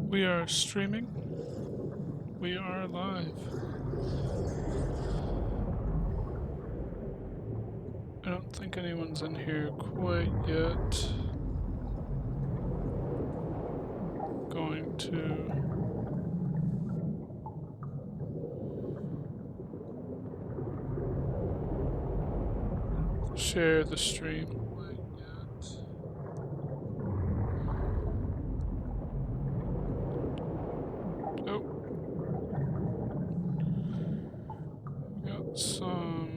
We are streaming. We are live. I don't think anyone's in here quite yet. Going to share the stream. Oh, we got some.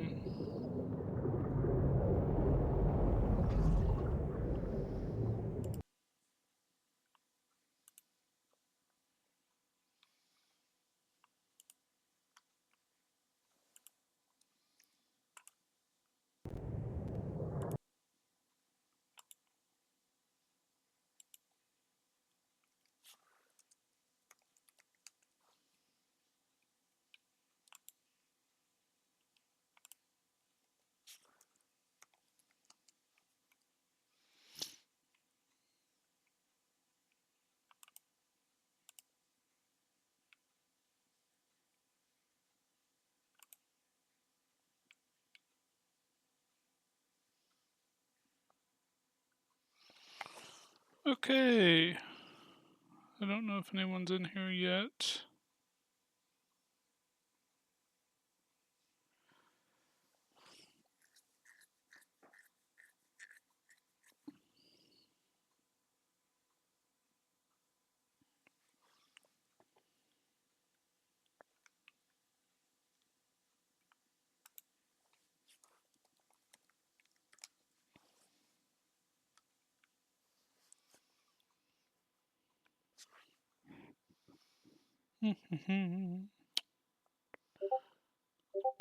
Okay. I don't know if anyone's in here yet.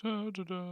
Da, da, da.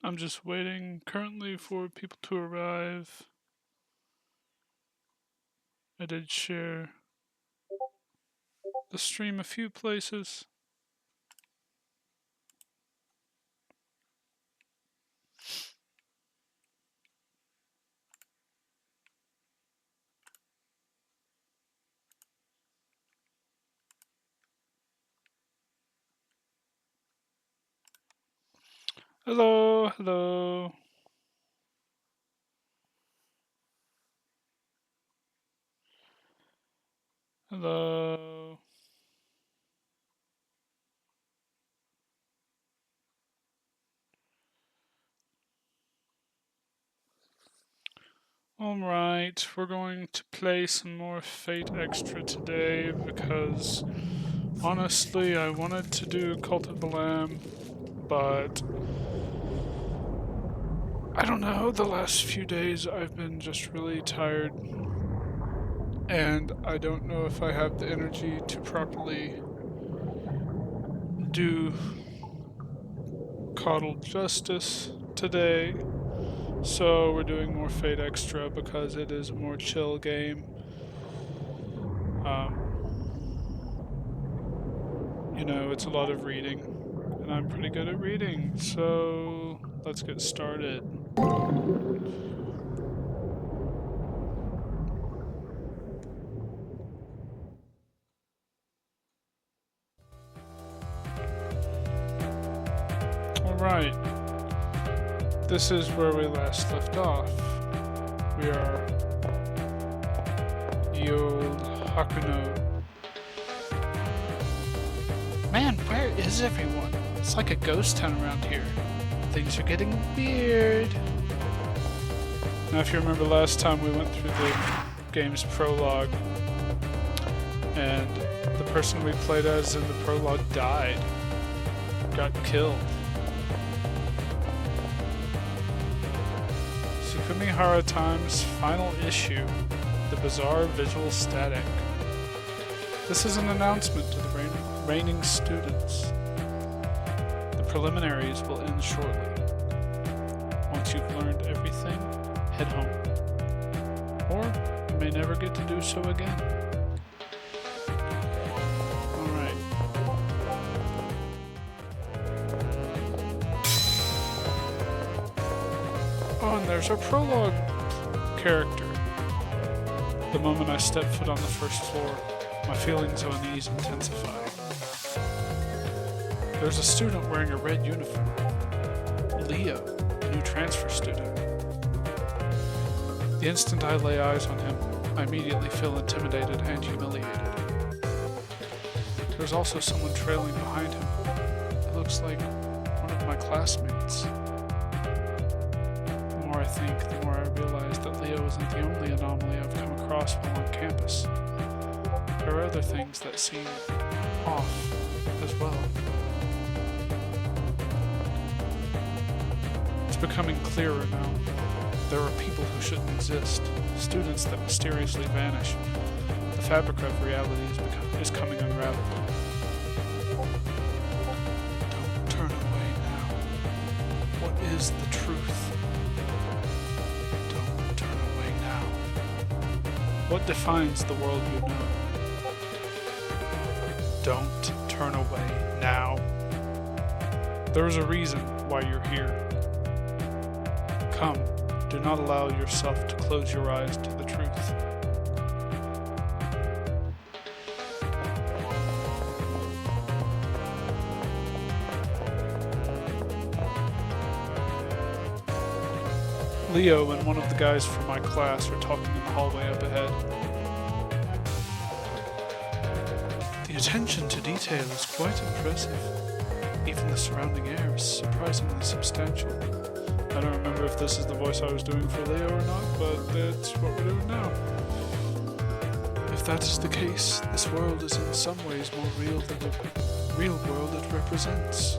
I'm just waiting currently for people to arrive. I did share the stream a few places. Hello, hello. Hello. Alright, we're going to play some more Fate Extra today because honestly I wanted to do Cult of the Lamb, but I don't know, the last few days I've been just really tired and I don't know if I have the energy to properly do Coddled Justice today. So we're doing more Fate Extra because it is a more chill game. You know, it's a lot of reading, and I'm pretty good at reading, so let's get started. Alright, this is where we last left off. We are the old Hakuno. Man, where is everyone? It's like a ghost town around here. Things are getting weird. Now, if you remember last time, we went through the game's prologue, and the person we played as in the prologue died. got killed. Sukimihara Times final issue, The Bizarre Visual Static. This is an announcement to the reigning students. The preliminaries will end shortly. Once you've learned everything, head home. Or you may never get to do so again. Alright. Oh, and there's our prologue character. The moment I step foot on the first floor, my feelings of unease intensify. There's a student wearing a red uniform. Leo, a new transfer student. The instant I lay eyes on him, I immediately feel intimidated and humiliated. There's also someone trailing behind him. It looks like one of my classmates. The more I think, the more I realize that Leo isn't the only anomaly I've come across while on campus. There are other things that seem off as well. It's becoming clearer now. There are people who shouldn't exist, students that mysteriously vanish. The fabric of reality is coming unraveled. Don't turn away now. What is the truth? Don't turn away now. What defines the world you know? Don't turn away now. There is a reason why you're here. Come. Do not allow yourself to close your eyes to the truth. Leo and one of the guys from my class are talking in the hallway up ahead. The attention to detail is quite impressive. Even the surrounding air is surprisingly substantial. I don't remember if this is the voice I was doing for Leo or not, but that's what we're doing now. If that is the case, this world is in some ways more real than the real world it represents.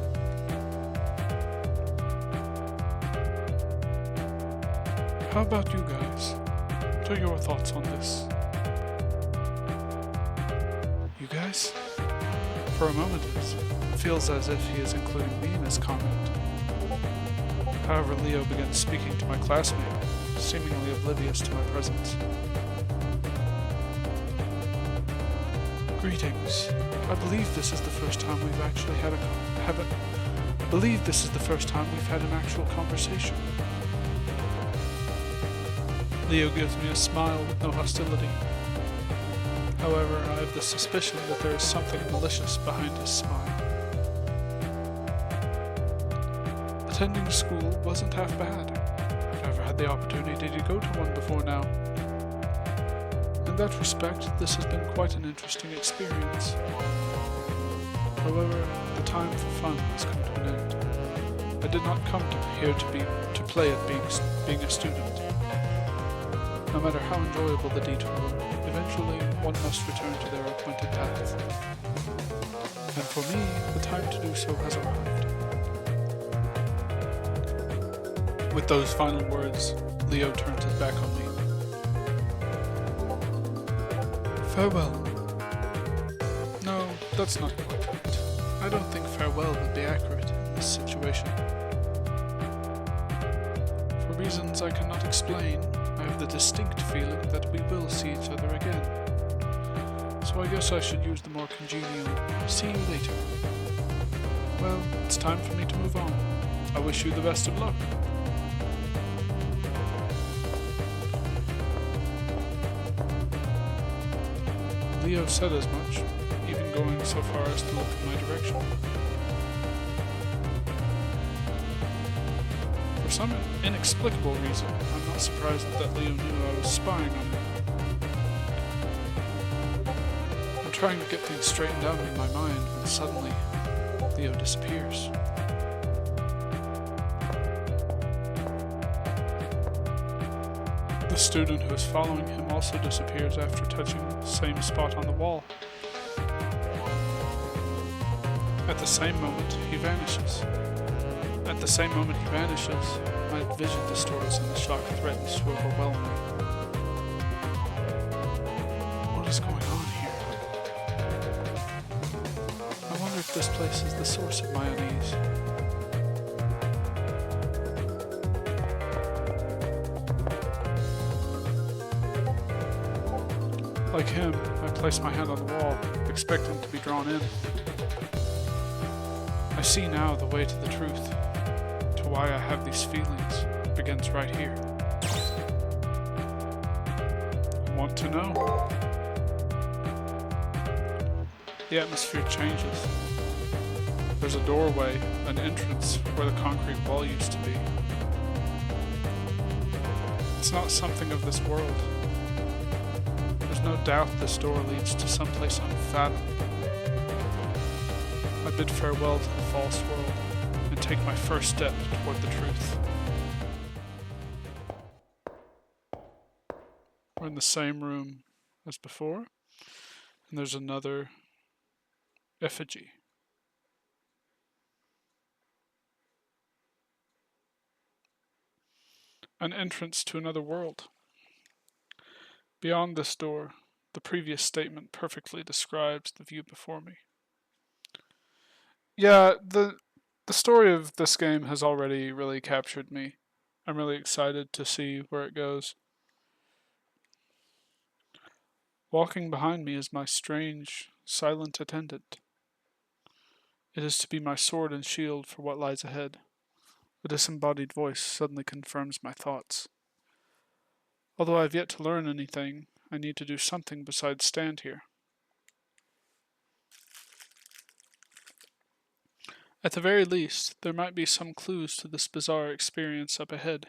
How about you guys? What are your thoughts on this? You guys? For a moment it feels as if he is including me in his comment. However, Leo begins speaking to my classmate, seemingly oblivious to my presence. Greetings. I believe this is the first time we've actually had an actual conversation. Leo gives me a smile with no hostility. However, I have the suspicion that there is something malicious behind his smile. Attending school wasn't half bad. I've never had the opportunity to go to one before now. In that respect, this has been quite an interesting experience. However, the time for fun has come to an end. I did not come here to play at being a student. No matter how enjoyable the detour, eventually one must return to their appointed path. And for me, the time to do so has arrived. With those final words, Leo turns his back on me. Farewell. No, that's not quite right. I don't think farewell would be accurate in this situation. For reasons I cannot explain, I have the distinct feeling that we will see each other again. So I guess I should use the more congenial "see you later." Well, it's time for me to move on. I wish you the best of luck. Leo said as much, even going so far as to look in my direction. For some inexplicable reason, I'm not surprised that Leo knew I was spying on him. I'm trying to get things straightened out in my mind when suddenly Leo disappears. The student who is following him also disappears after touching the same spot on the wall. At the same moment, he vanishes. At the same moment he vanishes, my vision distorts and the shock threatens to overwhelm me. What is going on here? I wonder if this place is the source of my unease. Like him, I place my hand on the wall, expecting to be drawn in. I see now the way to the truth, to why I have these feelings. It begins right here. I want to know. The atmosphere changes. There's a doorway, an entrance where the concrete wall used to be. It's not something of this world. There's no doubt this door leads to someplace unfathomable. I bid farewell to the false world and take my first step toward the truth. We're in the same room as before, and there's another effigy. An entrance to another world. Beyond this door, the previous statement perfectly describes the view before me. Yeah, the story of this game has already really captured me. I'm really excited to see where it goes. Walking behind me is my strange, silent attendant. It is to be my sword and shield for what lies ahead. A disembodied voice suddenly confirms my thoughts. Although I have yet to learn anything, I need to do something besides stand here. At the very least, there might be some clues to this bizarre experience up ahead.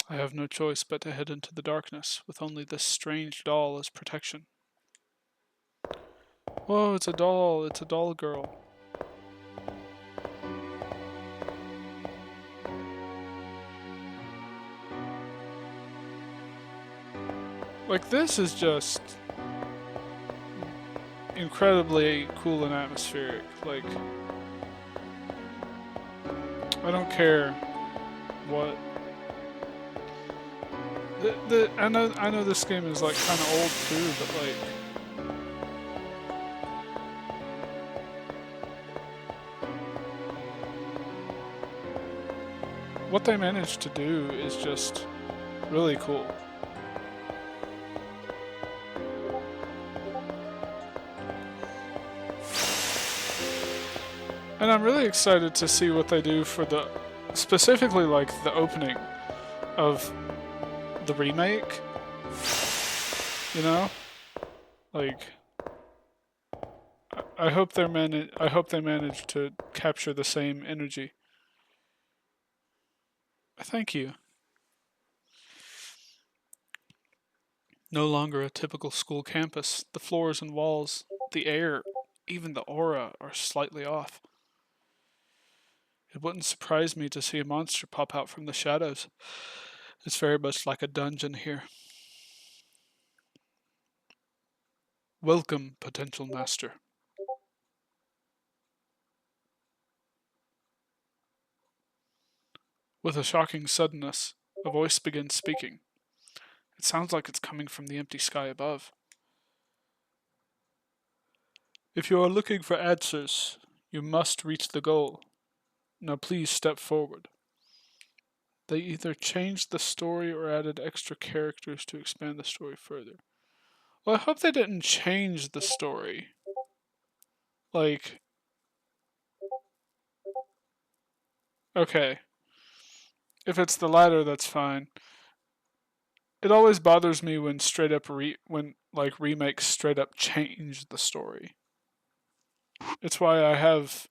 I have no choice but to head into the darkness, with only this strange doll as protection. Whoa, it's a doll girl. Like, this is just incredibly cool and atmospheric. Like, I don't care what I know this game is like kind of old too, but like what they managed to do is just really cool. And I'm really excited to see what they do for specifically like the opening of the remake. You know? Like, I hope they manage to capture the same energy. Thank you. No longer a typical school campus. The floors and walls, the air, even the aura are slightly off. It wouldn't surprise me to see a monster pop out from the shadows. It's very much like a dungeon here. Welcome, potential master. With a shocking suddenness, a voice begins speaking. It sounds like it's coming from the empty sky above. If you are looking for answers, you must reach the goal. Now please step forward. They either changed the story or added extra characters to expand the story further. Well, I hope they didn't change the story. Like, okay. If it's the latter, that's fine. It always bothers me when remakes straight up change the story. It's why I have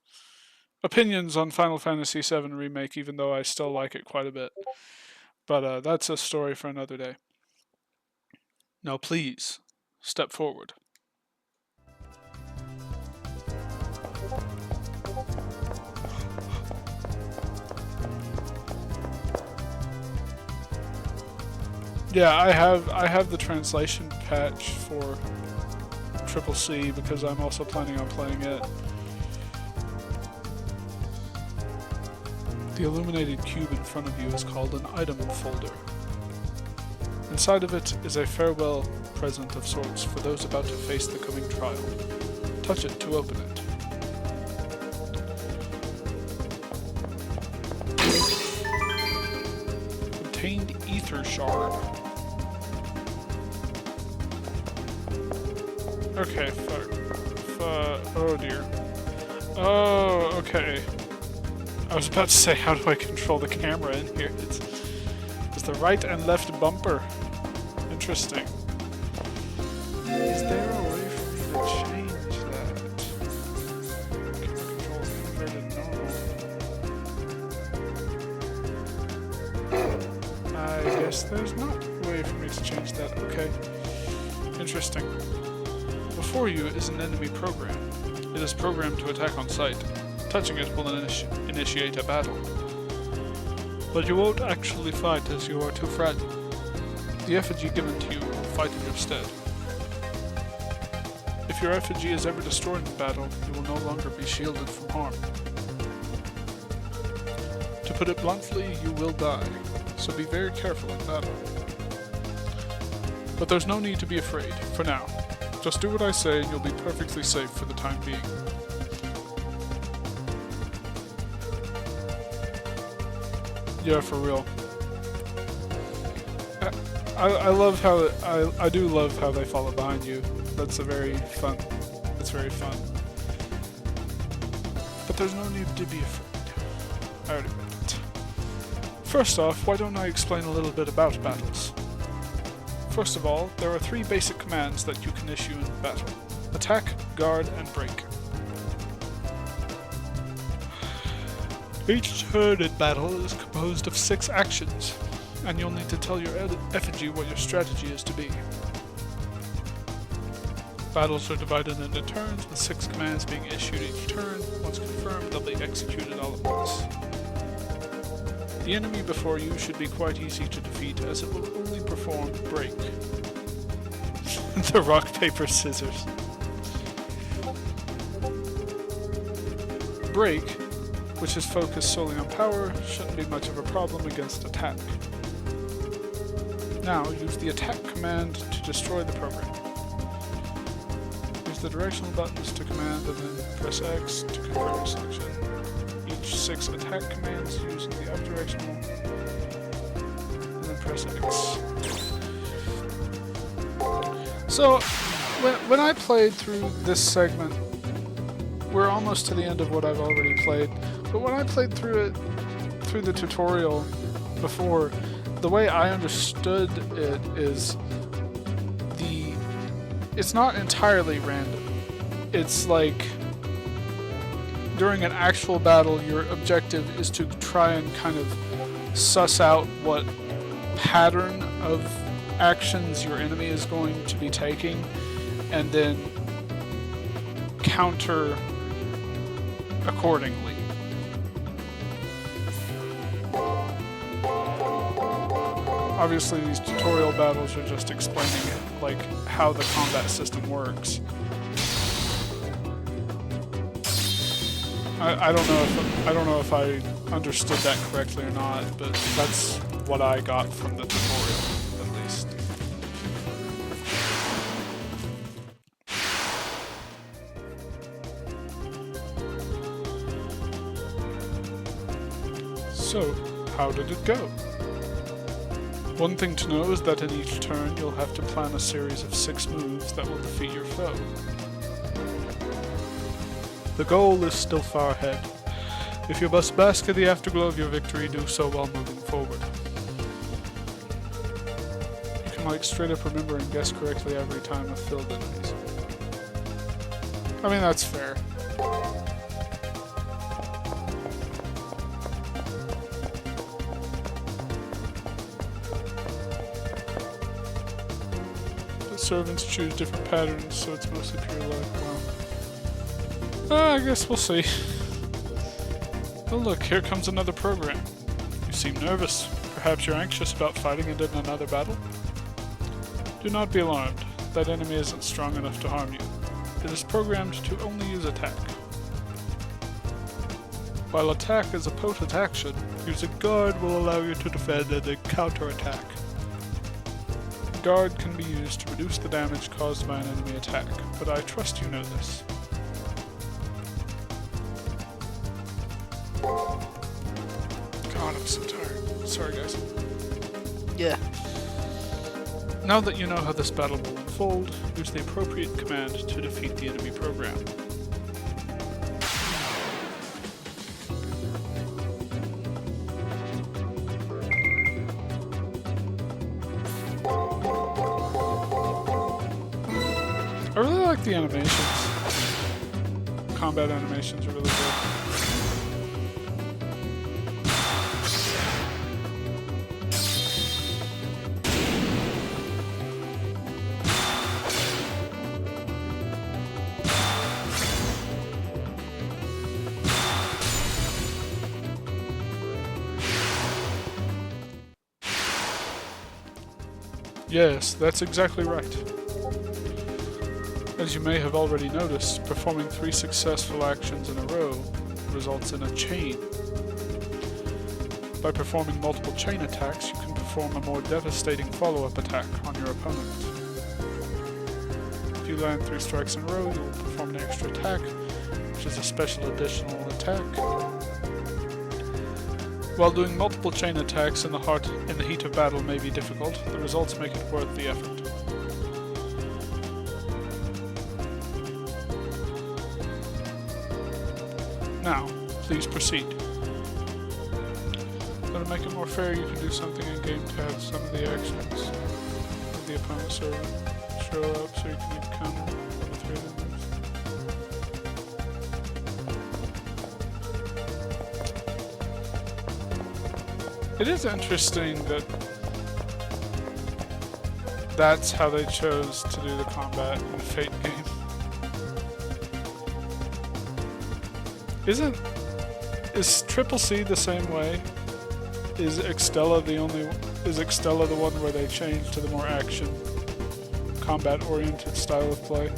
opinions on Final Fantasy VII Remake, even though I still like it quite a bit. But that's a story for another day. Now please, step forward. Yeah, I have the translation patch for Triple C because I'm also planning on playing it. The illuminated cube in front of you is called an item folder. Inside of it is a farewell present of sorts for those about to face the coming trial. Touch it to open it. Obtained ether shard. Okay, oh dear. Oh, okay. I was about to say, how do I control the camera in here? It's the right and left bumper. Interesting. Is there a way for me to change that? Camera controls inverted normal. I guess there's not a way for me to change that. Okay. Interesting. Before you is an enemy program. It is programmed to attack on sight. Touching it will initiate a battle. But you won't actually fight as you are too fragile. The effigy given to you will fight in your stead. If your effigy is ever destroyed in battle, you will no longer be shielded from harm. To put it bluntly, you will die, so be very careful in battle. But there's no need to be afraid, for now. Just do what I say and you'll be perfectly safe for the time being. Yeah, for real. I love how I do love how they follow behind you. That's very fun. But there's no need to be afraid. I already read it. First off, why don't I explain a little bit about battles? First of all, there are 3 basic commands that you can issue in battle: attack, guard, and break. Each turn in battle is composed of 6 actions, and you'll need to tell your effigy what your strategy is to be. Battles are divided into turns, with 6 commands being issued each turn. Once confirmed, they'll be executed all at once. The enemy before you should be quite easy to defeat, as it will only perform break. The rock, paper, scissors. Break, which is focused solely on power, shouldn't be much of a problem against attack. Now, use the attack command to destroy the program. Use the directional buttons to command and then press X to confirm your selection. Each 6 attack commands using the up directional, and then press X. So, when I played through this segment, we're almost to the end of what I've already played, but when I played through the tutorial before, the way I understood it is it's not entirely random. It's like during an actual battle, your objective is to try and kind of suss out what pattern of actions your enemy is going to be taking, and then counter accordingly. Obviously, these tutorial battles are just explaining like how the combat system works. I don't know if I understood that correctly or not, but that's what I got from the tutorial, at least. So, how did it go? One thing to know is that in each turn you'll have to plan a series of 6 moves that will defeat your foe. The goal is still far ahead. If you must bask in the afterglow of your victory, do so while moving forward. You can like straight up remember and guess correctly every time I've filled enemies. I mean, that's fair. Servants choose different patterns, so it's mostly pure luck. Well, I guess we'll see. Oh look, here comes another program. You seem nervous. Perhaps you're anxious about fighting in another battle? Do not be alarmed. That enemy isn't strong enough to harm you. It is programmed to only use attack. While attack is a potent action, using guard will allow you to defend and then counterattack. Guard can be used to reduce the damage caused by an enemy attack, but I trust you know this. God, I'm so tired. Sorry, guys. Yeah. Now that you know how this battle will unfold, use the appropriate command to defeat the enemy program. I really like the animations. Combat animations are really good. Yes, that's exactly right. As you may have already noticed, performing 3 successful actions in a row results in a chain. By performing multiple chain attacks, you can perform a more devastating follow-up attack on your opponent. If you land 3 strikes in a row, you will perform an extra attack, which is a special additional attack. While doing multiple chain attacks in the heat of battle may be difficult, the results make it worth the effort. Now, please proceed. To make it more fair, you can do something in game to have some of the actions of the opponent's servant show up so you can make a counter on the 3 numbers. It is interesting that that's how they chose to do the combat in the Fate game. Is Triple C the same way? Is Extella the one where they changed to the more action, combat-oriented style of play?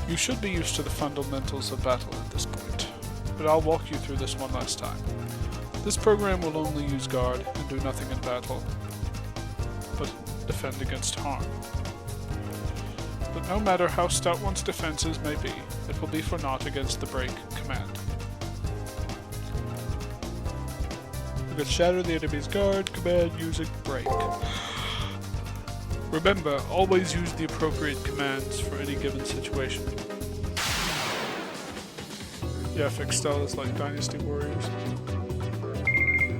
You should be used to the fundamentals of battle at this point, but I'll walk you through this one last time. This program will only use guard and do nothing in battle, but defend against harm. But no matter how stout one's defenses may be, it will be for naught against the break command. You can shatter the enemy's guard command using break. Remember, always use the appropriate commands for any given situation. Yeah, Fixtel is like Dynasty Warriors.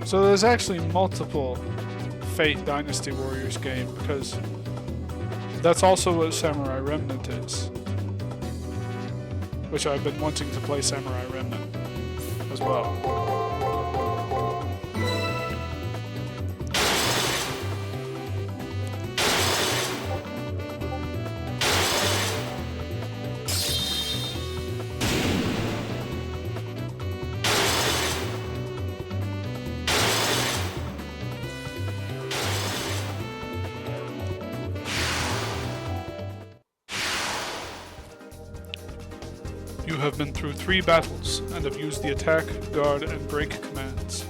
So there's actually multiple Fate Dynasty Warriors game, because that's also what Samurai Remnant is. Which I've been wanting to play Samurai Remnant as well. You have been through 3 battles and have used the attack, guard, and break commands.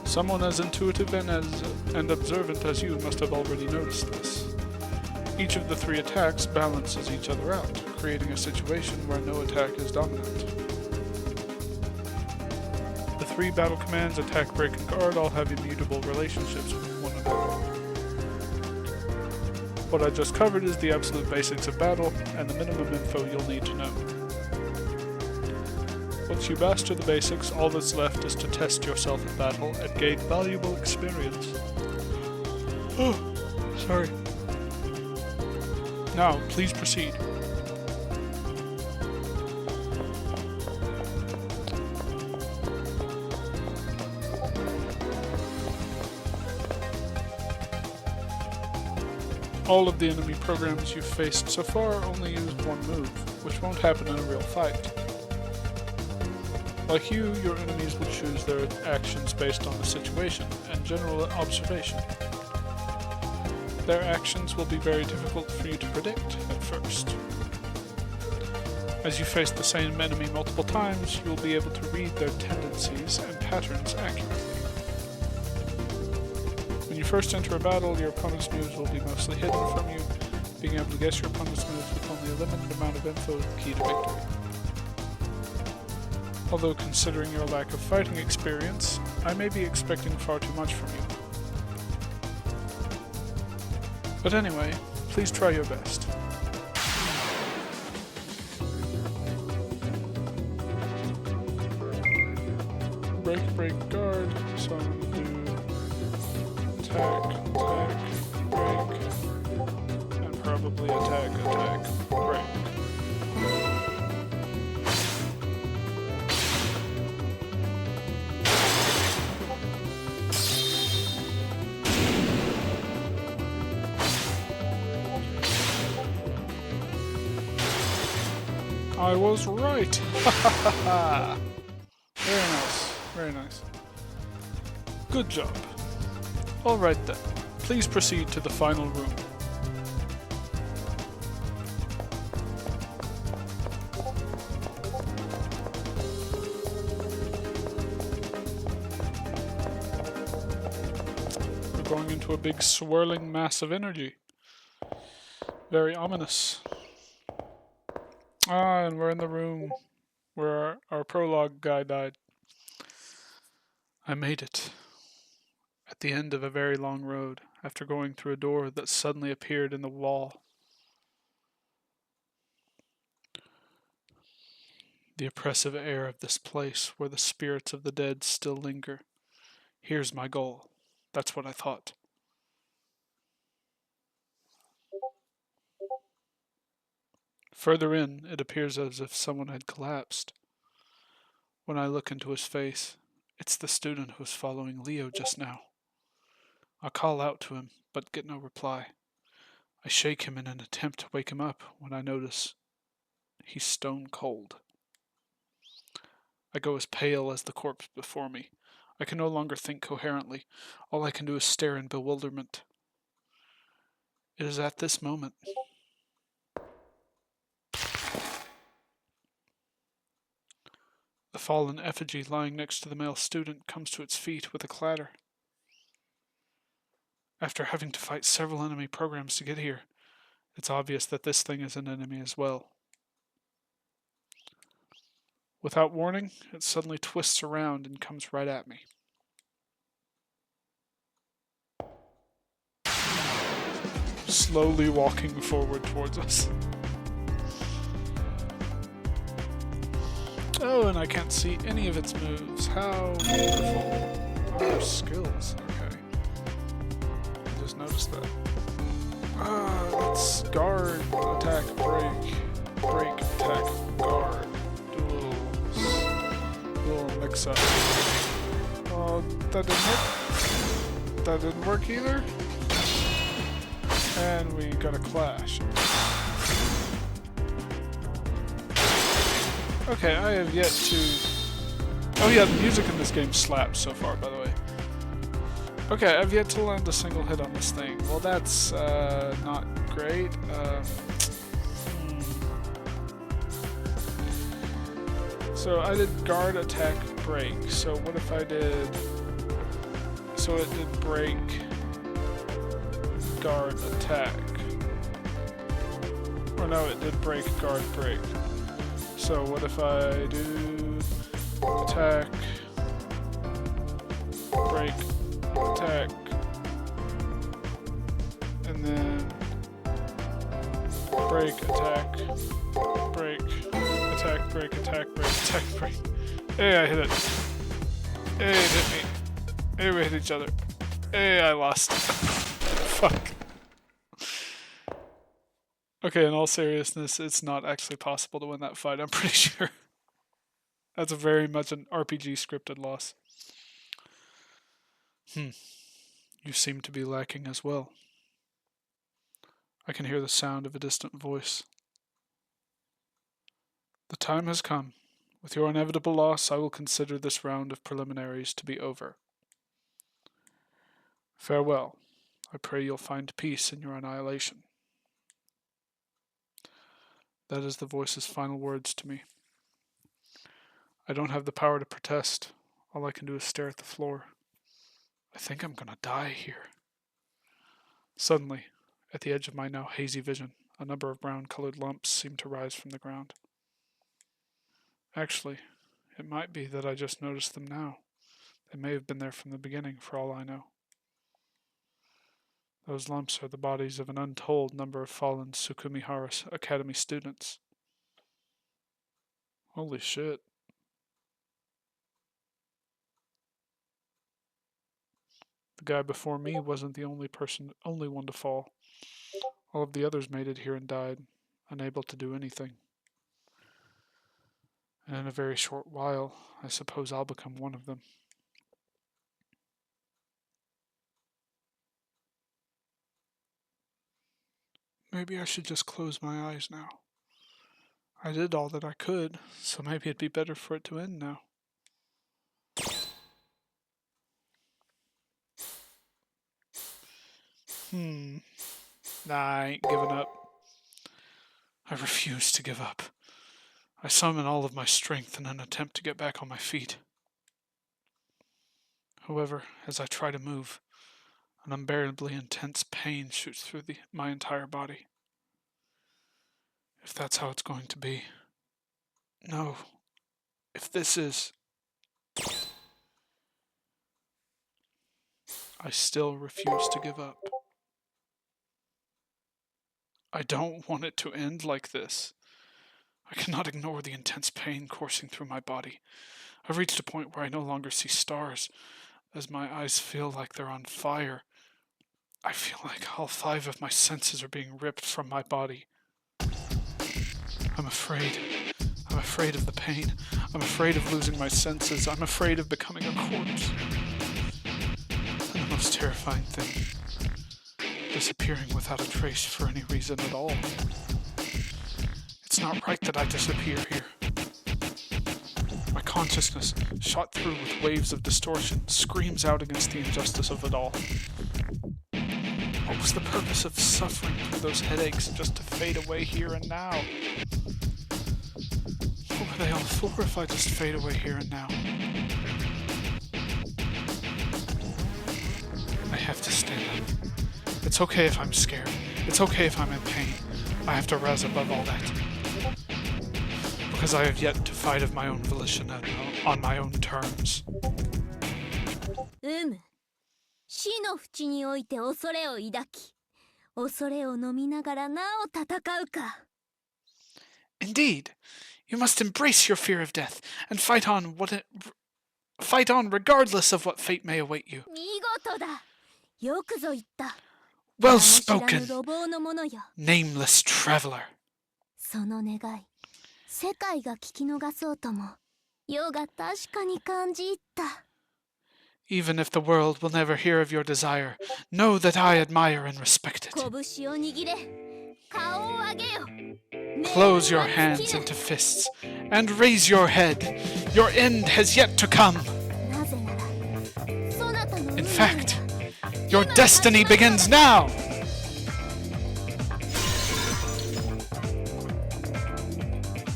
Someone as intuitive and observant as you must have already noticed this. Each of the 3 attacks balances each other out, creating a situation where no attack is dominant. The 3 battle commands, attack, break, and guard, all have immutable relationships with one another. What I just covered is the absolute basics of battle, and the minimum info you'll need to know. Once you master the basics, all that's left is to test yourself in battle and gain valuable experience. Oh, sorry. Now, please proceed. All of the enemy programs you've faced so far only used one move, which won't happen in a real fight. Like you, your enemies will choose their actions based on the situation and general observation. Their actions will be very difficult for you to predict at first. As you face the same enemy multiple times, you will be able to read their tendencies and patterns accurately. When you first enter a battle, your opponent's moves will be mostly hidden from you. Being able to guess your opponent's moves with only a limited amount of info is the key to victory. Although considering your lack of fighting experience, I may be expecting far too much from you. But anyway, please try your best. Break, guard, so I'm going to do attack, break, and probably attack, break. I was right! Ha ha ha ha! Very nice, very nice. Good job. Alright then, please proceed to the final room. We're going into a big swirling mass of energy. Very ominous. Ah, and we're in the room where our prologue guy died. I made it. At the end of a very long road, after going through a door that suddenly appeared in the wall. The oppressive air of this place where the spirits of the dead still linger. Here's my goal. That's what I thought. Further in, it appears as if someone had collapsed. When I look into his face, it's the student who was following Leo just now. I call out to him, but get no reply. I shake him in an attempt to wake him up when I notice he's stone cold. I go as pale as the corpse before me. I can no longer think coherently. All I can do is stare in bewilderment. It is at this moment the fallen effigy lying next to the male student comes to its feet with a clatter. After having to fight several enemy programs to get here, it's obvious that this thing is an enemy as well. Without warning, it suddenly twists around and comes right at me. Slowly walking forward towards us. Oh, and I can't see any of its moves. How beautiful. Oh, skills. Okay. I just noticed that. That's guard, attack, break, attack, guard. Dual mix-up. Oh, that didn't work. That didn't work either. And we got a clash. Okay, I have yet to... Oh yeah, the music in this game slaps so far, by the way. Okay, I've yet to land a single hit on this thing. Well, that's not great. So I did guard, attack, break. So what if I did... So it did break, guard, attack. Or no, it did break, guard, break. So what if I do attack, break, attack, and then break, attack, break, attack, break, attack, break, attack, break. Hey, I hit it. Hey, it hit me. Hey, we hit each other. Hey, I lost. Fuck. Okay, in all seriousness, it's not actually possible to win that fight, I'm pretty sure. That's very much an RPG scripted loss. You seem to be lacking as well. I can hear the sound of a distant voice. The time has come. With your inevitable loss, I will consider this round of preliminaries to be over. Farewell. I pray you'll find peace in your annihilation. That is the voice's final words to me. I don't have the power to protest. All I can do is stare at the floor. I think I'm gonna die here. Suddenly, at the edge of my now hazy vision, a number of brown-colored lumps seemed to rise from the ground. Actually, it might be that I just noticed them now. They may have been there from the beginning, for all I know. Those lumps are the bodies of an untold number of fallen Tsukumihara Academy students. Holy shit. The guy before me wasn't the only one to fall. All of the others made it here and died, unable to do anything. And in a very short while, I suppose I'll become one of them. Maybe I should just close my eyes now. I did all that I could, so maybe it'd be better for it to end now. Nah, I ain't giving up. I refuse to give up. I summon all of my strength in an attempt to get back on my feet. However, as I try to move, an unbearably intense pain shoots through my entire body. If that's how it's going to be. No. If this is... I still refuse to give up. I don't want it to end like this. I cannot ignore the intense pain coursing through my body. I've reached a point where I no longer see stars, as my eyes feel like they're on fire. I feel like all 5 of my senses are being ripped from my body. I'm afraid. I'm afraid of the pain. I'm afraid of losing my senses. I'm afraid of becoming a corpse. And the most terrifying thing, disappearing without a trace for any reason at all. It's not right that I disappear here. My consciousness, shot through with waves of distortion, screams out against the injustice of it all. What was the purpose of suffering through those headaches just to fade away here and now? What were they all for if I just fade away here and now? I have to stand up. It's okay if I'm scared. It's okay if I'm in pain. I have to rise above all that. Because I have yet to fight of my own volition and on my own terms. 死の淵において恐れを抱き、恐れを飲みながらなお戦うか。Indeed, you must embrace your fear of death and fight on regardless of what fate may await you. 見事だ。よくぞ言った。Well spoken, nameless traveler. その願い、世界が聞き逃そうとも、世が確かに感じ入った。Even if the world will never hear of your desire, know that I admire and respect it. Close your hands into fists and raise your head. Your end has yet to come. In fact, your destiny begins now.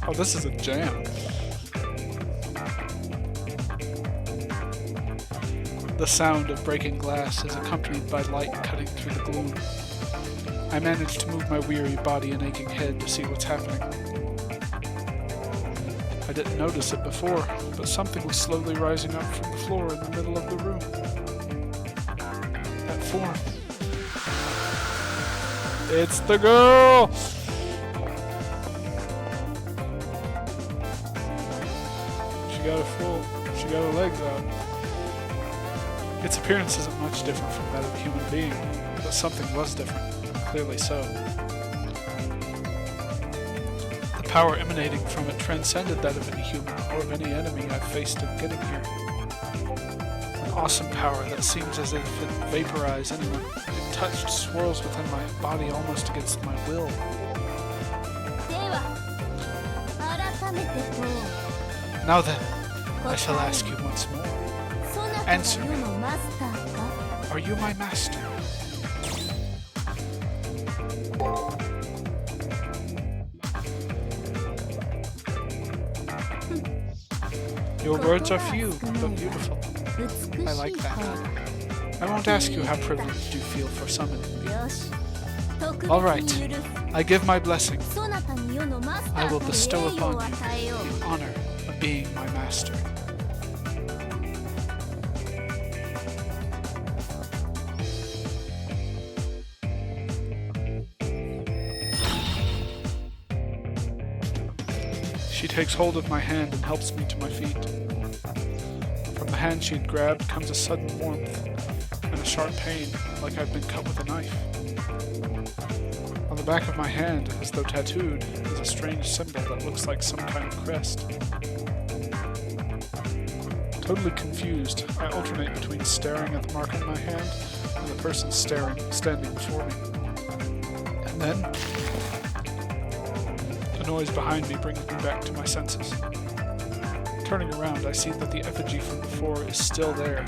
Oh, this is a jam. The sound of breaking glass is accompanied by light cutting through the gloom. I manage to move my weary body and aching head to see what's happening. I didn't notice it before, but something was slowly rising up from the floor in the middle of the room. That form. It's the girl! She got her legs out. Its appearance isn't much different from that of a human being, but something was different, clearly so. The power emanating from it transcended that of any human or of any enemy I've faced in getting here. An awesome power that seems as if it vaporized anyone it touched, swirls within my body almost against my will. Now then, I shall ask you once more. Answer me. Are you my master? Your words are few, but beautiful. I like that. I won't ask you how privileged you feel for summoning me. All right, I give my blessing. I will bestow upon you the honor of being my master. She takes hold of my hand and helps me to my feet. From the hand she had grabbed comes a sudden warmth and a sharp pain, like I've been cut with a knife. On the back of my hand, as though tattooed, is a strange symbol that looks like some kind of crest. Totally confused, I alternate between staring at the mark on my hand and the person standing before me. And then a noise behind me brings me back to my senses. Turning around, I see that the effigy from before is still there,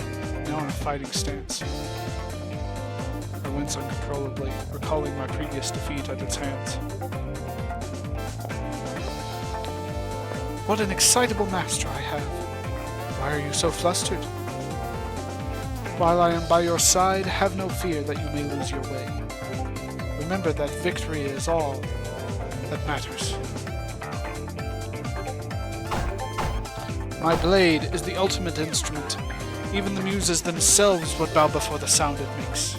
now in a fighting stance. I wince uncontrollably, recalling my previous defeat at its hands. What an excitable master I have! Why are you so flustered? While I am by your side, have no fear that you may lose your way. Remember that victory is all that matters. My blade is the ultimate instrument. Even the muses themselves would bow before the sound it makes.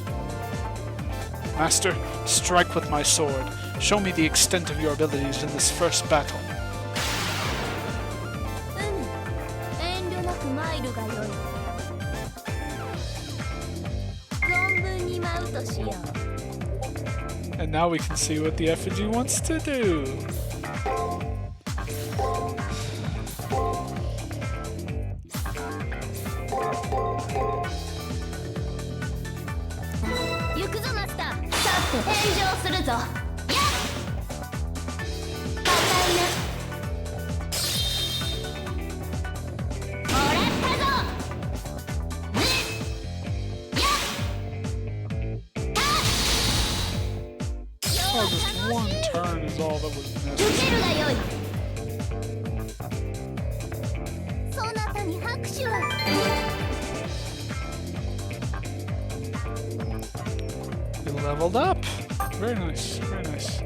Master, strike with my sword. Show me the extent of your abilities in this first battle. And now we can see what the effigy wants to do. Oh, just one turn is all that was necessary. You leveled up. Very nice, very nice.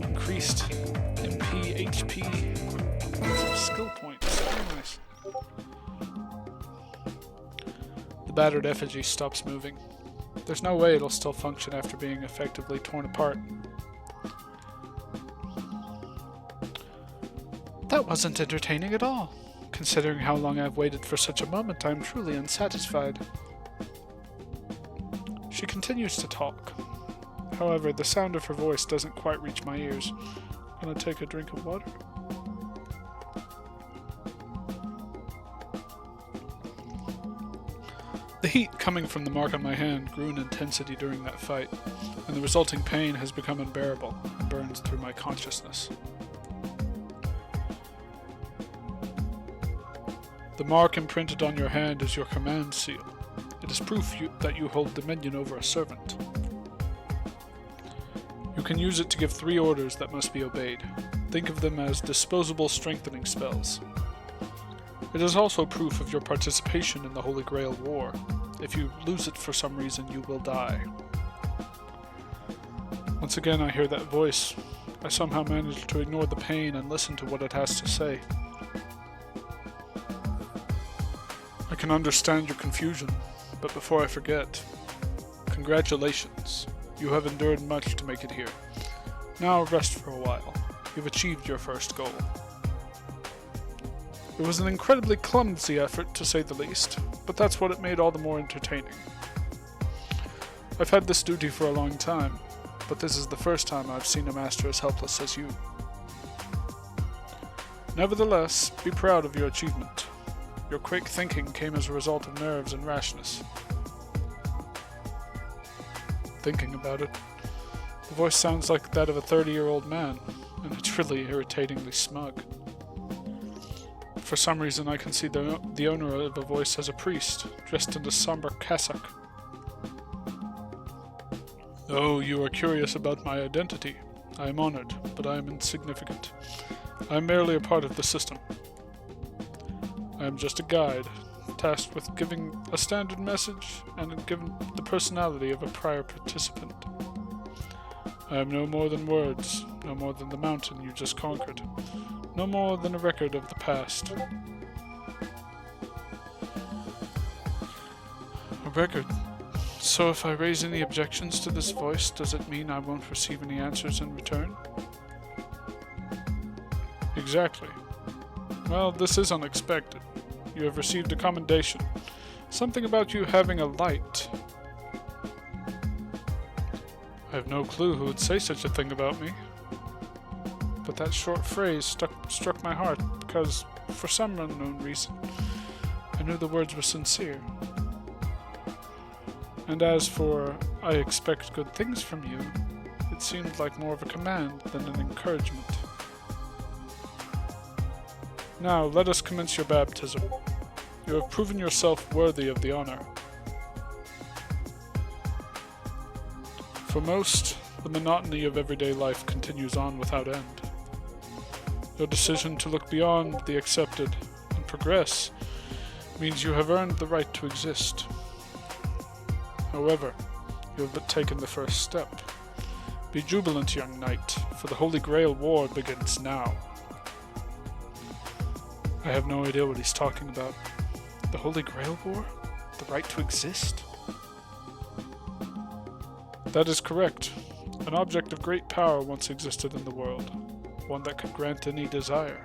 Increased MP, HP, and some skill points. Very nice. The battered effigy stops moving. There's no way it'll still function after being effectively torn apart. That wasn't entertaining at all. Considering how long I've waited for such a moment, I'm truly unsatisfied. She continues to talk. However, the sound of her voice doesn't quite reach my ears. Gonna take a drink of water? The heat coming from the mark on my hand grew in intensity during that fight, and the resulting pain has become unbearable and burns through my consciousness. The mark imprinted on your hand is your command seal. It is proof that you hold dominion over a servant. You can use it to give 3 orders that must be obeyed. Think of them as disposable strengthening spells. It is also proof of your participation in the Holy Grail War. If you lose it for some reason, you will die. Once again, I hear that voice. I somehow manage to ignore the pain and listen to what it has to say. I can understand your confusion, but before I forget, congratulations. You have endured much to make it here. Now rest for a while. You've achieved your first goal. It was an incredibly clumsy effort, to say the least, but that's what it made all the more entertaining. I've had this duty for a long time, but this is the first time I've seen a master as helpless as you. Nevertheless, be proud of your achievement. Your quick thinking came as a result of nerves and rashness. Thinking about it, the voice sounds like that of a 30-year-old man, and it's really irritatingly smug. For some reason, I can see the owner of the voice as a priest, dressed in a somber cassock. Oh, you are curious about my identity. I am honored, but I am insignificant. I am merely a part of the system. I am just a guide, tasked with giving a standard message and given the personality of a prior participant. I am no more than words, no more than the mountain you just conquered, no more than a record of the past. A record. So if I raise any objections to this voice, does it mean I won't receive any answers in return? Exactly. Well, this is unexpected. You have received a commendation. Something about you having a light. I have no clue who would say such a thing about me. But that short phrase struck my heart because, for some unknown reason, I knew the words were sincere. And as for, I expect good things from you, it seemed like more of a command than an encouragement. Now, let us commence your baptism. You have proven yourself worthy of the honor. For most, the monotony of everyday life continues on without end. Your decision to look beyond the accepted and progress means you have earned the right to exist. However, you have but taken the first step. Be jubilant, young knight, for the Holy Grail War begins now. I have no idea what he's talking about. The Holy Grail War? The right to exist? That is correct. An object of great power once existed in the world, one that could grant any desire.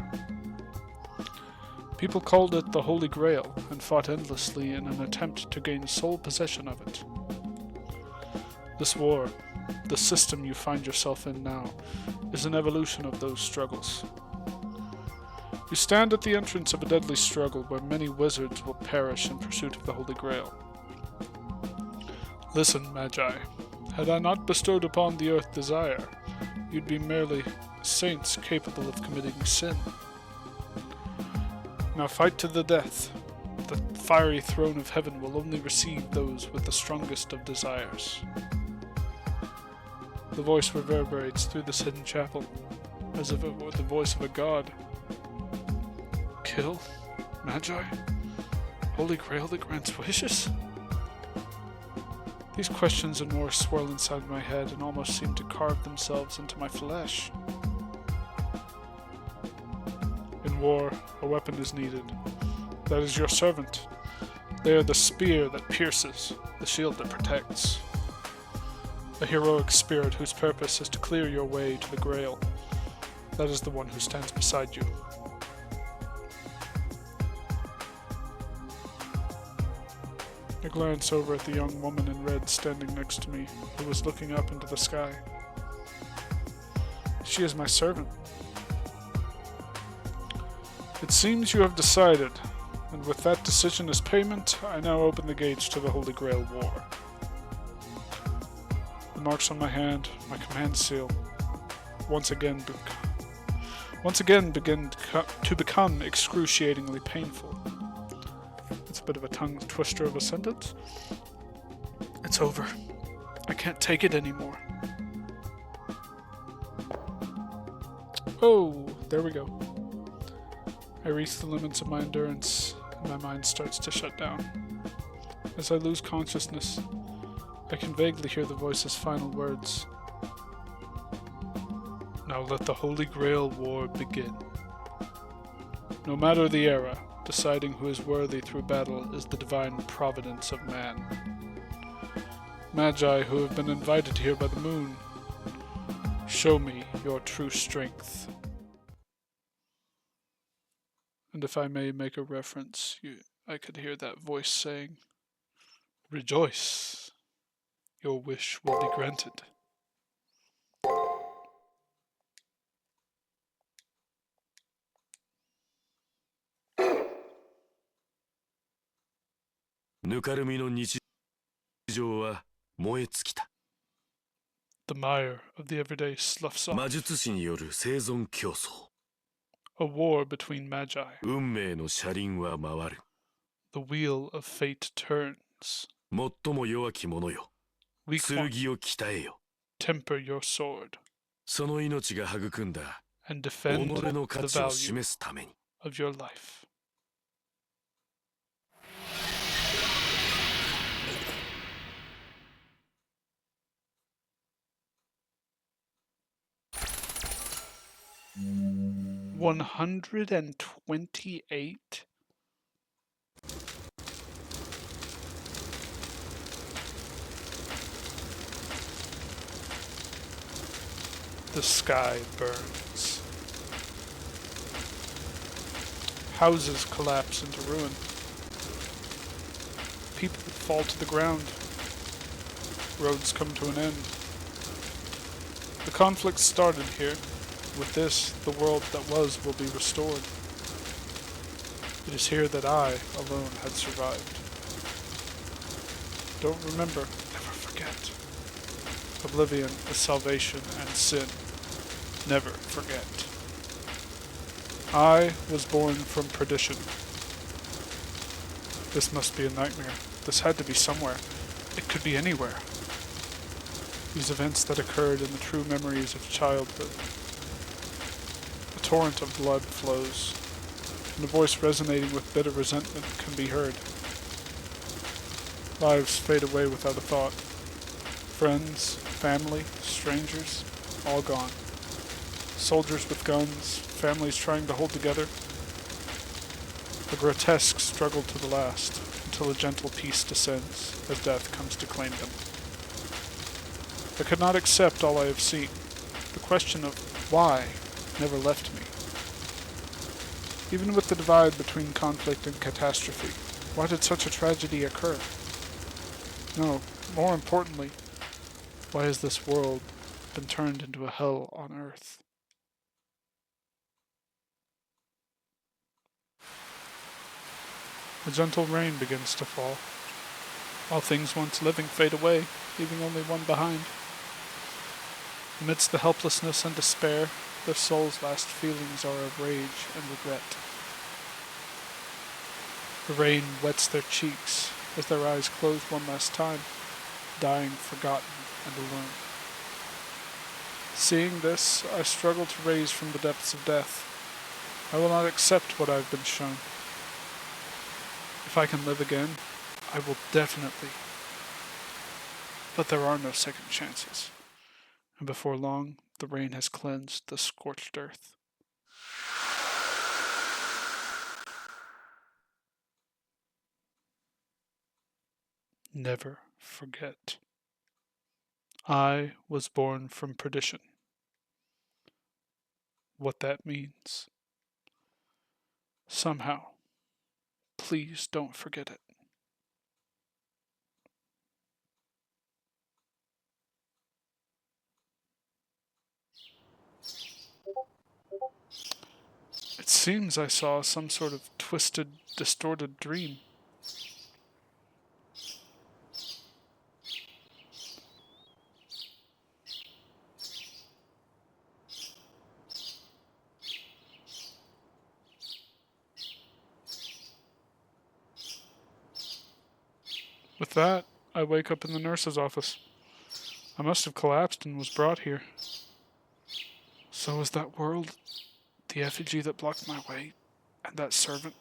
People called it the Holy Grail and fought endlessly in an attempt to gain sole possession of it. This war, the system you find yourself in now, is an evolution of those struggles. You stand at the entrance of a deadly struggle where many wizards will perish in pursuit of the Holy Grail. Listen, Magi, had I not bestowed upon the earth desire, you'd be merely saints capable of committing sin. Now fight to the death. The fiery throne of heaven will only receive those with the strongest of desires. The voice reverberates through this hidden chapel, as if it were the voice of a god. Kill? Magi? Holy Grail that grants wishes? These questions and more swirl inside my head and almost seem to carve themselves into my flesh. In war, a weapon is needed. That is your servant. They are the spear that pierces, the shield that protects. A heroic spirit whose purpose is to clear your way to the Grail. That is the one who stands beside you. I glance over at the young woman in red standing next to me, who was looking up into the sky. She is my servant. It seems you have decided, and with that decision as payment, I now open the gates to the Holy Grail War. The marks on my hand, my command seal, once again begin to become excruciatingly painful. It's a bit of a tongue twister of a sentence. It's over. I can't take it anymore. Oh, there we go. I reach the limits of my endurance, and my mind starts to shut down. As I lose consciousness, I can vaguely hear the voice's final words. Now let the Holy Grail War begin. No matter the era, deciding who is worthy through battle is the divine providence of man. Magi who have been invited here by the moon, show me your true strength. And if I may make a reference, I could hear that voice saying, Rejoice, your wish will be granted. The mire of the everyday sloughs off. A war between magi. The wheel of fate turns. Weak one, temper your sword. And defend the value of your life. 128? The sky burns. Houses collapse into ruin. People fall to the ground. Roads come to an end. The conflict started here. With this, the world that was will be restored. It is here that I, alone, had survived. Don't remember, never forget. Oblivion is salvation and sin. Never forget. I was born from perdition. This must be a nightmare. This had to be somewhere. It could be anywhere. These events that occurred in the true memories of childhood. A torrent of blood flows, and a voice resonating with bitter resentment can be heard. Lives fade away without a thought. Friends, family, strangers, all gone. Soldiers with guns, families trying to hold together. A grotesque struggle to the last, until a gentle peace descends as death comes to claim them. I could not accept all I have seen. The question of why never left me. Even with the divide between conflict and catastrophe, why did such a tragedy occur? No, more importantly, why has this world been turned into a hell on earth? A gentle rain begins to fall. All things once living fade away, leaving only one behind. Amidst the helplessness and despair, their souls' last feelings are of rage and regret. The rain wets their cheeks as their eyes close one last time, dying forgotten and alone. Seeing this, I struggle to raise from the depths of death. I will not accept what I have been shown. If I can live again, I will definitely. But there are no second chances. And before long, the rain has cleansed the scorched earth. Never forget. I was born from perdition. What that means. Somehow, please don't forget it. It seems I saw some sort of twisted, distorted dream. With that, I wake up in the nurse's office. I must have collapsed and was brought here. So was that world, the effigy that blocked my way, and that servant,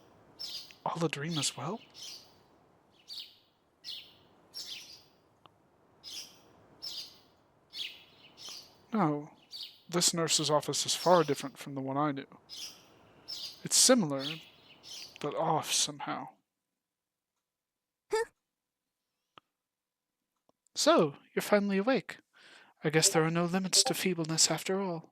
all a dream as well? No, this nurse's office is far different from the one I knew. It's similar, but off somehow. So, you're finally awake. I guess there are no limits to feebleness after all.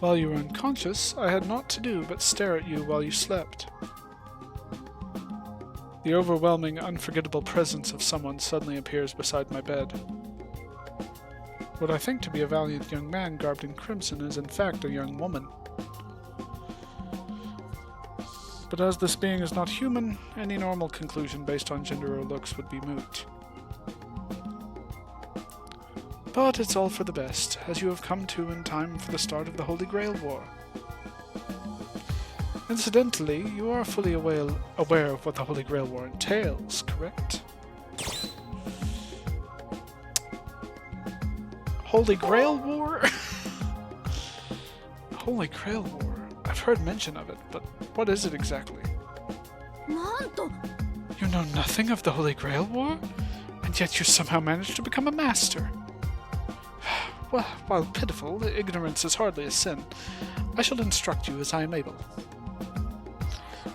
While you were unconscious, I had naught to do but stare at you while you slept. The overwhelming, unforgettable presence of someone suddenly appears beside my bed. What I think to be a valiant young man garbed in crimson is in fact a young woman. But as this being is not human, any normal conclusion based on gender or looks would be moot. But it's all for the best, as you have come to in time for the start of the Holy Grail War. Incidentally, you are fully aware of what the Holy Grail War entails, correct? Holy Grail War? Holy Grail War? I've heard mention of it, but what is it exactly?なんと You know nothing of the Holy Grail War? And yet you somehow managed to become a master. Well, while pitiful, ignorance is hardly a sin. I shall instruct you as I am able.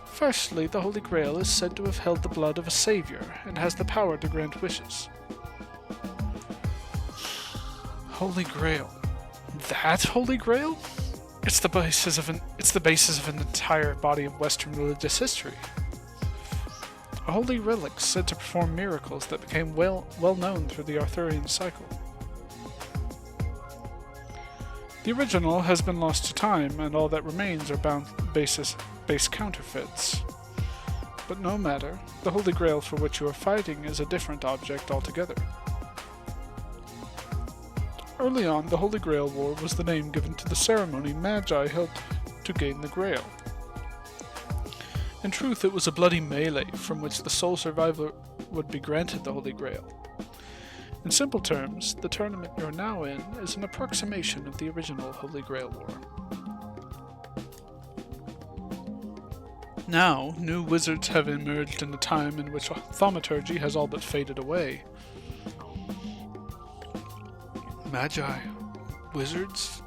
Firstly, the Holy Grail is said to have held the blood of a savior, and has the power to grant wishes. Holy Grail. That Holy Grail? It's the basis of an entire body of Western religious history. A holy relic said to perform miracles that became well known through the Arthurian cycle. The original has been lost to time, and all that remains are base counterfeits. But no matter, the Holy Grail for which you are fighting is a different object altogether. Early on, the Holy Grail War was the name given to the ceremony Magi held to gain the Grail. In truth, it was a bloody melee from which the sole survivor would be granted the Holy Grail. In simple terms, the tournament you're now in is an approximation of the original Holy Grail War. Now, new wizards have emerged in a time in which thaumaturgy has all but faded away. Magi. Wizards?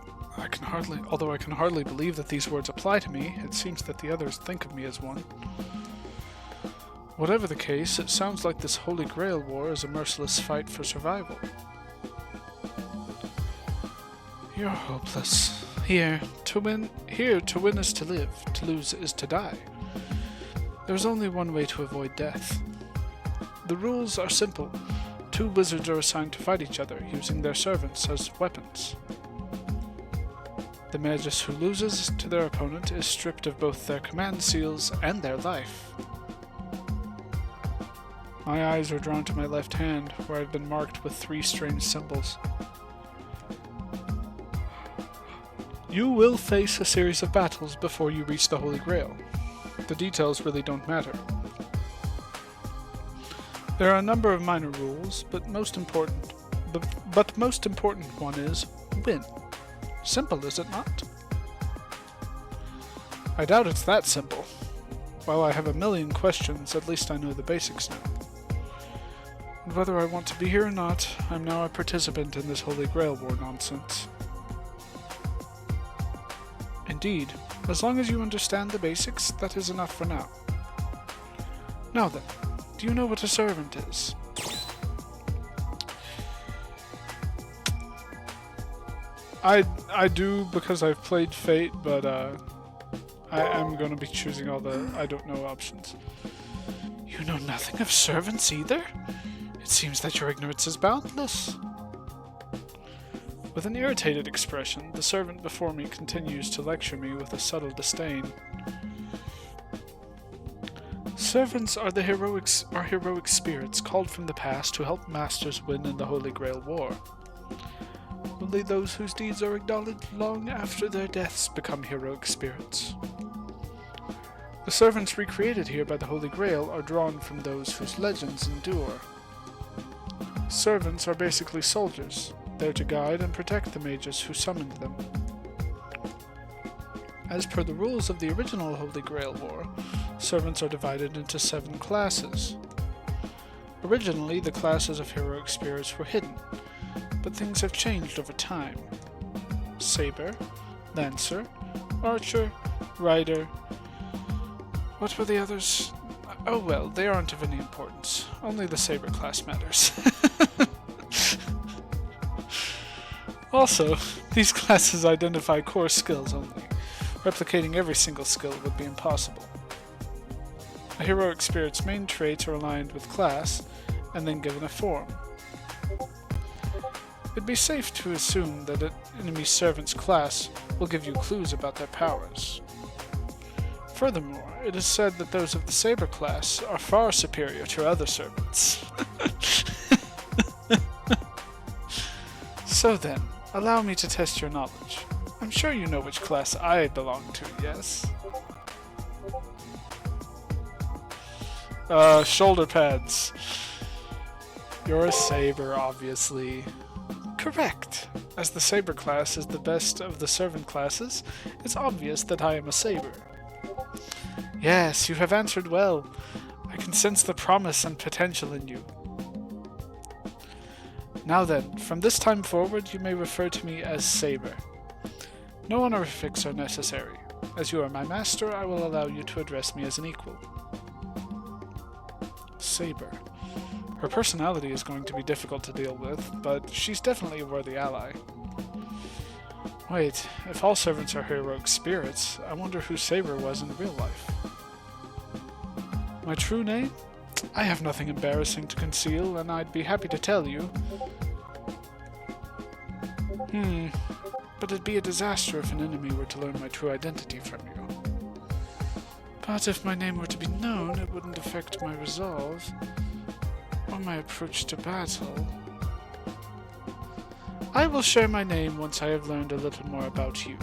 Although I can hardly believe that these words apply to me, it seems that the others think of me as one. Whatever the case, it sounds like this Holy Grail War is a merciless fight for survival. You're hopeless. Here to win is to live, to lose is to die. There's only one way to avoid death. The rules are simple. 2 wizards are assigned to fight each other, using their servants as weapons. The magus who loses to their opponent is stripped of both their command seals and their life. My eyes are drawn to my left hand, where I've been marked with 3 strange symbols. You will face a series of battles before you reach the Holy Grail. The details really don't matter. There are a number of minor rules, but most important one is win. Simple, is it not? I doubt it's that simple. While I have a million questions, at least I know the basics now. And whether I want to be here or not, I'm now a participant in this Holy Grail War nonsense. Indeed, as long as you understand the basics, that is enough for now. Now then, do you know what a servant is? I do because I've played Fate, but I am going to be choosing all the I don't know options. You know nothing of servants either? It seems that your ignorance is boundless. With an irritated expression, the servant before me continues to lecture me with a subtle disdain. Servants are heroic spirits called from the past to help masters win in the Holy Grail War. Only those whose deeds are acknowledged long after their deaths become heroic spirits. The servants recreated here by the Holy Grail are drawn from those whose legends endure. Servants are basically soldiers, there to guide and protect the mages who summoned them. As per the rules of the original Holy Grail War, servants are divided into 7 classes. Originally, the classes of heroic spirits were hidden, but things have changed over time. Saber, Lancer, Archer, Rider. What were the others? Oh well, they aren't of any importance. Only the Saber class matters. Also, these classes identify core skills only. Replicating every single skill would be impossible. A heroic spirit's main traits are aligned with class, and then given a form. It'd be safe to assume that an enemy servant's class will give you clues about their powers. Furthermore, it is said that those of the Saber class are far superior to other servants. So then, allow me to test your knowledge. I'm sure you know which class I belong to, yes? Shoulder pads. You're a Saber, obviously. Correct. As the Saber class is the best of the servant classes, it's obvious that I am a Saber. Yes, you have answered well. I can sense the promise and potential in you. Now then, from this time forward, you may refer to me as Saber. No honorifics are necessary. As you are my master, I will allow you to address me as an equal. Saber. Her personality is going to be difficult to deal with, but she's definitely a worthy ally. Wait, if all servants are heroic spirits, I wonder who Saber was in real life. My true name? I have nothing embarrassing to conceal, and I'd be happy to tell you. But it'd be a disaster if an enemy were to learn my true identity from you. But if my name were to be known, it wouldn't affect my resolve, or my approach to battle. I will share my name once I have learned a little more about you.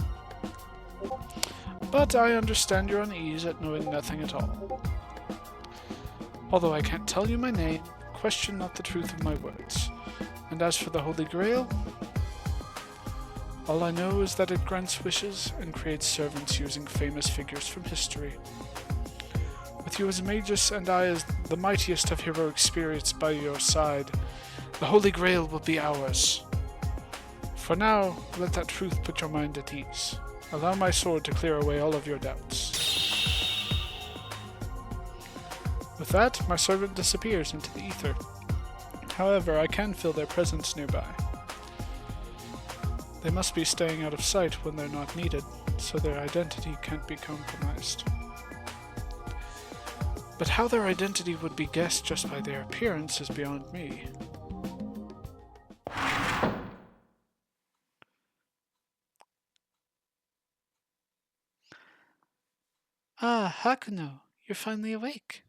But I understand your unease at knowing nothing at all. Although I can't tell you my name, question not the truth of my words. And as for the Holy Grail, all I know is that it grants wishes and creates servants using famous figures from history. With you as a magus and I as the mightiest of heroic spirits by your side, the Holy Grail will be ours. For now, let that truth put your mind at ease. Allow my sword to clear away all of your doubts. With that, my servant disappears into the ether. However, I can feel their presence nearby. They must be staying out of sight when they're not needed, so their identity can't be compromised. But how their identity would be guessed just by their appearance is beyond me. Ah, Hakuno, you're finally awake.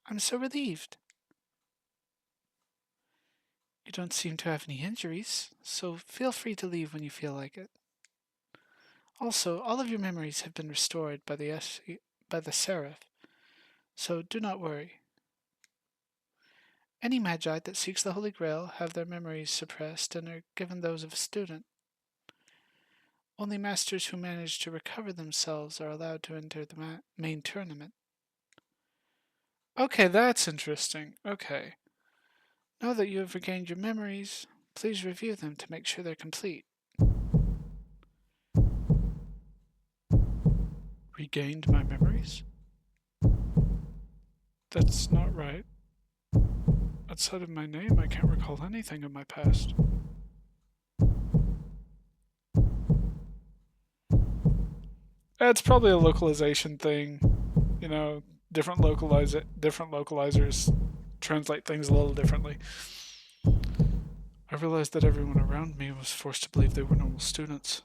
I'm so relieved. You don't seem to have any injuries, so feel free to leave when you feel like it. Also, all of your memories have been restored by the Seraph, so do not worry. Any magi that seeks the Holy Grail have their memories suppressed and are given those of a student. Only masters who manage to recover themselves are allowed to enter the main tournament. Okay, that's interesting. Okay. Now that you have regained your memories, please review them to make sure they're complete. Regained my memories? That's not right. Outside of my name, I can't recall anything of my past. It's probably a localization thing. You know, different localizers translate things a little differently. I realized that everyone around me was forced to believe they were normal students.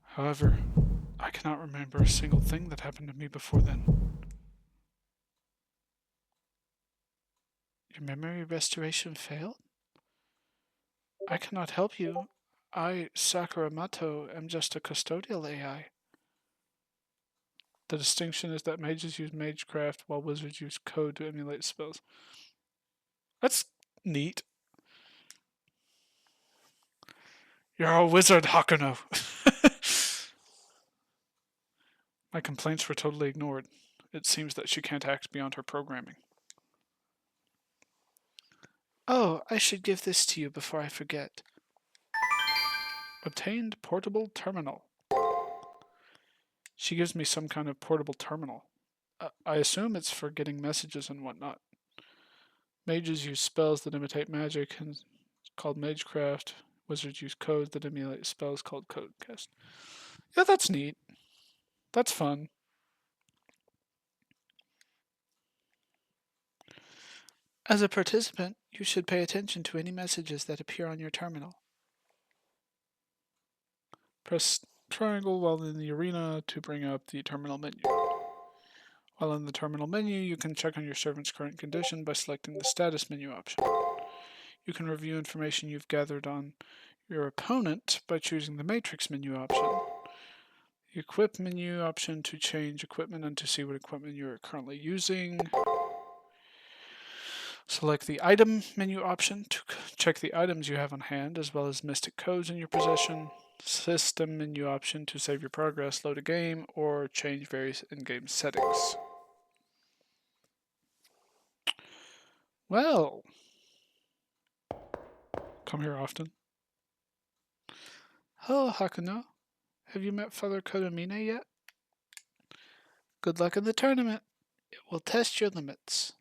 However, I cannot remember a single thing that happened to me before then. Your memory restoration failed? I cannot help you. I, Sakuramato, am just a custodial AI. The distinction is that mages use magecraft while wizards use code to emulate spells. That's neat. You're a wizard, Hakuno. My complaints were totally ignored. It seems that she can't act beyond her programming. Oh, I should give this to you before I forget. Obtained portable terminal. She gives me some kind of portable terminal. I assume it's for getting messages and whatnot. Mages use spells that imitate magic and it's called magecraft. Wizards use codes that emulate spells called codecast. Yeah, that's neat. That's fun. As a participant, you should pay attention to any messages that appear on your terminal. Press triangle while in the arena to bring up the terminal menu. While in the terminal menu, you can check on your servant's current condition by selecting the status menu option. You can review information you've gathered on your opponent by choosing the matrix menu option. The equip menu option to change equipment and to see what equipment you are currently using. Select the item menu option to check the items you have on hand as well as mystic codes in your possession. System menu option to save your progress, load a game, or change various in-game settings. Well, come here often. Hello, Hakuno. Have you met Father Kodamine yet? Good luck in the tournament. It will test your limits.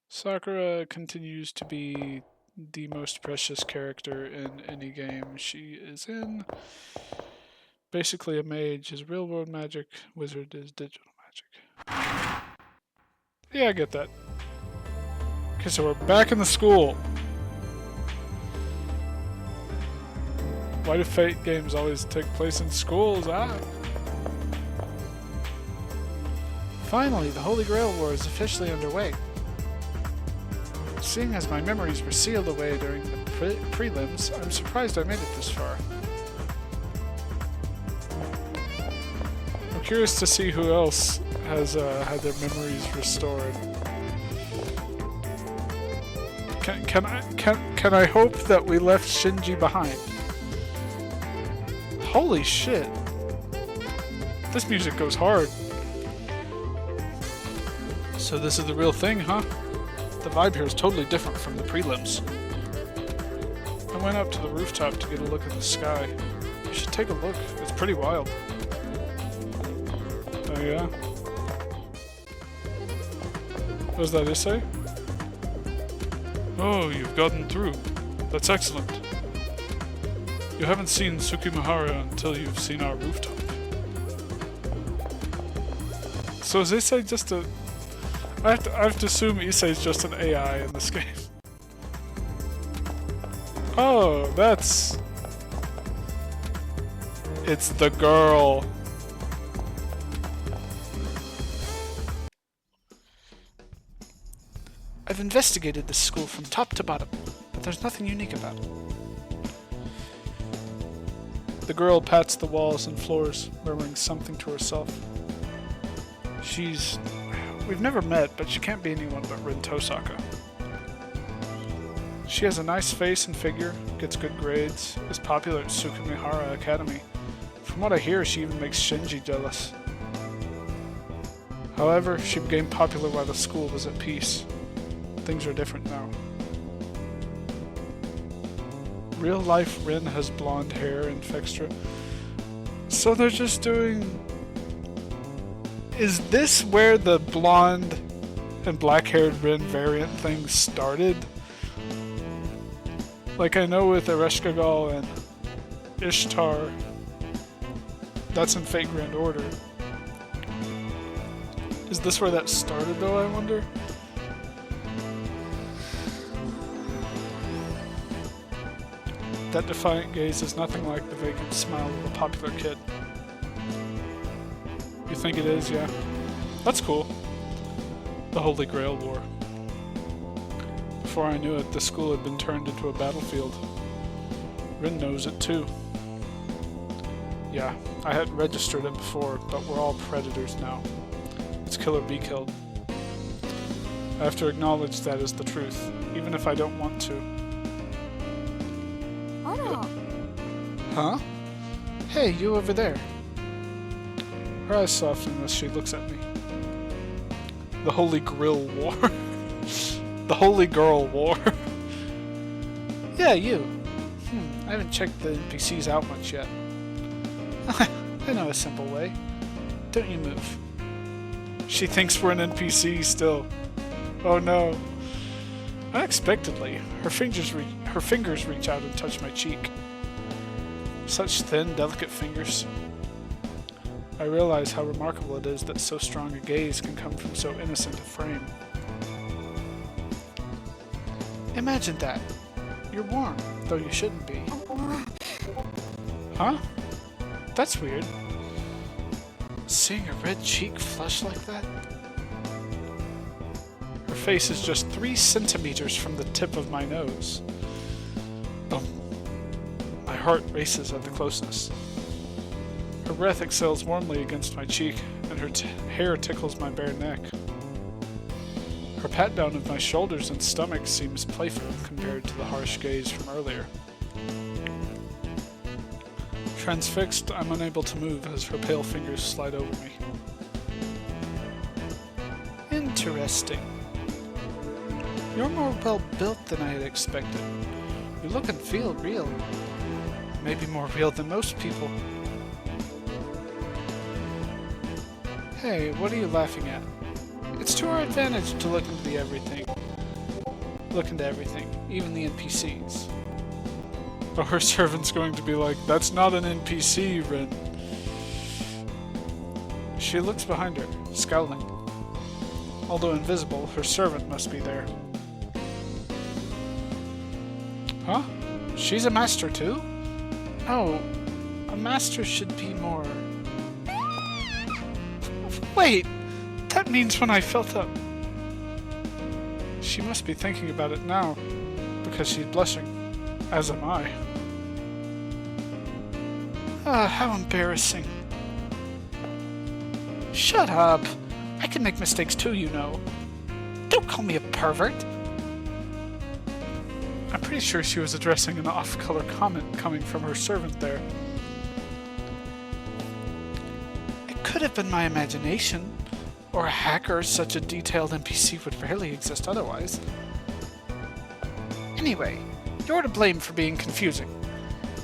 Sakura continues to be the most precious character in any game she is in. Basically a mage is real world magic, wizard is digital magic. Yeah, I get that. Okay, so we're back in the school. Why do Fate games always take place in schools? Finally, the Holy Grail War is officially underway. Seeing as my memories were sealed away during the prelims, I'm surprised I made it this far. I'm curious to see who else has had their memories restored. Can I hope that we left Shinji behind? Holy shit! This music goes hard. So this is the real thing, huh? The vibe here is totally different from the prelims. I went up to the rooftop to get a look at the sky. You should take a look. It's pretty wild. Oh yeah? What does that say? Oh, you've gotten through. That's excellent. You haven't seen Tsukimihara until you've seen our rooftop. So is Issei just a... I have to assume Issei is just an AI in this game. Oh, that's... It's the girl. I've investigated this school from top to bottom, but there's nothing unique about it. The girl pats the walls and floors, murmuring something to herself. We've never met, but she can't be anyone but Rin Tosaka. She has a nice face and figure, gets good grades, is popular at Tsukimihara Academy. From what I hear, she even makes Shinji jealous. However, she became popular while the school was at peace. Things are different now. Real life Rin has blonde hair in Fextra. So they're just doing... Is this where the blonde and black-haired Rin variant thing started? Like I know with Ereshkigal and Ishtar, that's in Fate Grand Order. Is this where that started though, I wonder? That defiant gaze is nothing like the vacant smile of a popular kid. You think it is, yeah? That's cool. The Holy Grail War. Before I knew it, the school had been turned into a battlefield. Rin knows it too. Yeah, I hadn't registered it before, but we're all predators now. It's kill or be killed. I have to acknowledge that as the truth, even if I don't want to. Huh? Hey, you over there. Her eyes soften as she looks at me. The Holy Grill War. The Holy Girl War. Yeah, you. I haven't checked the NPCs out much yet. I know a simple way. Don't you move. She thinks we're an NPC still. Oh no. Unexpectedly, her fingers reach out and touch my cheek. Such thin, delicate fingers. I realize how remarkable it is that so strong a gaze can come from so innocent a frame. Imagine that. You're warm, though you shouldn't be. Huh? That's weird. Seeing a red cheek flush like that? Her face is just 3 centimeters from the tip of my nose. My heart races at the closeness. Her breath exhales warmly against my cheek, and her hair tickles my bare neck. Her pat down of my shoulders and stomach seems playful compared to the harsh gaze from earlier. Transfixed, I'm unable to move as her pale fingers slide over me. Interesting. You're more well built than I had expected. You look and feel real. Maybe more real than most people. Hey, what are you laughing at? It's to our advantage to look into everything. Look into everything, even the NPCs. Oh, her servant's going to be like, that's not an NPC, Rin. She looks behind her, scowling. Although invisible, her servant must be there. Huh? She's a master too? No, a master should be more... Wait! That means when I felt up... She must be thinking about it now, because she's blushing. As am I. Ah, how embarrassing. Shut up! I can make mistakes too, you know. Don't call me a pervert! I'm pretty sure she was addressing an off-color comment coming from her servant there. It could have been my imagination, or a hacker. Such a detailed NPC would rarely exist otherwise. Anyway, you're to blame for being confusing.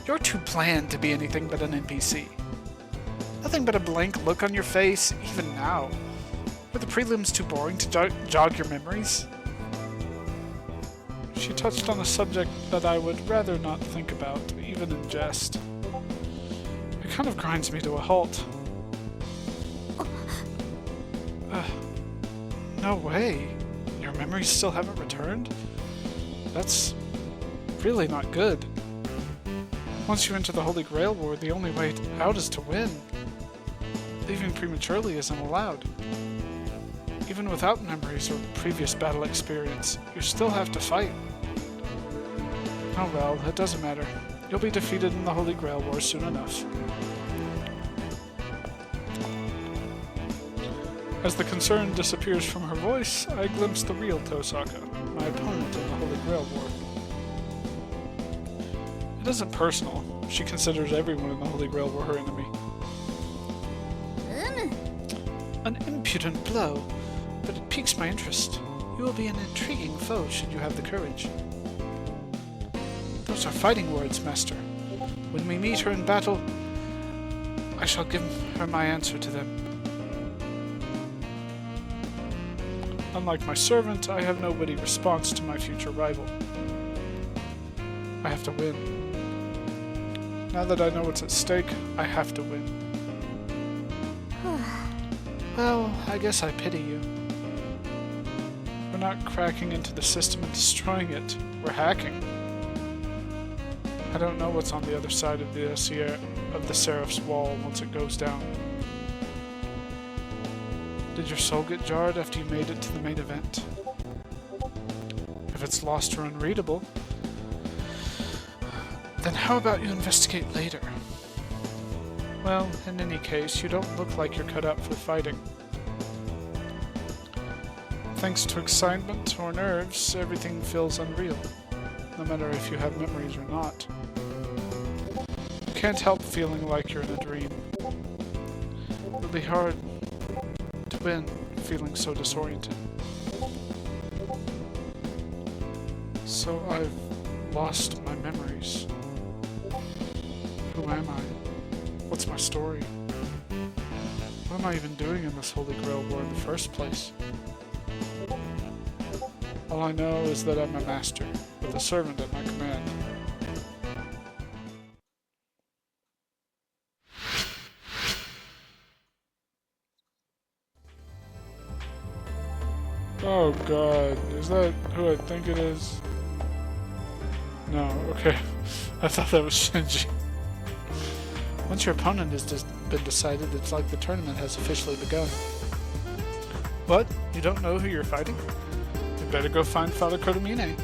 You're too bland to be anything but an NPC. Nothing but a blank look on your face, even now. Were the prelims too boring to jog your memories? She touched on a subject that I would rather not think about, even in jest. It kind of grinds me to a halt. No way. Your memories still haven't returned? That's really not good. Once you enter the Holy Grail War, the only way out is to win. Leaving prematurely isn't allowed. Even without memories or previous battle experience, you still have to fight. Oh well, it doesn't matter. You'll be defeated in the Holy Grail War soon enough. As the concern disappears from her voice, I glimpse the real Tosaka, my opponent in the Holy Grail War. It isn't personal. She considers everyone in the Holy Grail War her enemy. An impudent blow, but it piques my interest. You will be an intriguing foe should you have the courage. Those are fighting words, Master. When we meet her in battle, I shall give her my answer to them. Unlike my servant, I have no witty response to my future rival. I have to win. Now that I know what's at stake, I have to win. Well, I guess I pity you. We're not cracking into the system and destroying it. We're hacking. I don't know what's on the other side of the Seraph's wall once it goes down. Did your soul get jarred after you made it to the main event? If it's lost or unreadable, then how about you investigate later? Well, in any case, you don't look like you're cut out for fighting. Thanks to excitement or nerves, everything feels unreal, no matter if you have memories or not. You can't help feeling like you're in a dream. It'll be hard to win feeling so disoriented. So I've lost my memories. Who am I? What's my story? What am I even doing in this Holy Grail War in the first place? All I know is that I'm a master, with a servant at my command. Oh god, is that who I think it is? No, okay. I thought that was Shinji. Once your opponent has been decided, it's like the tournament has officially begun. What? You don't know who you're fighting? You better go find Father Kotomine.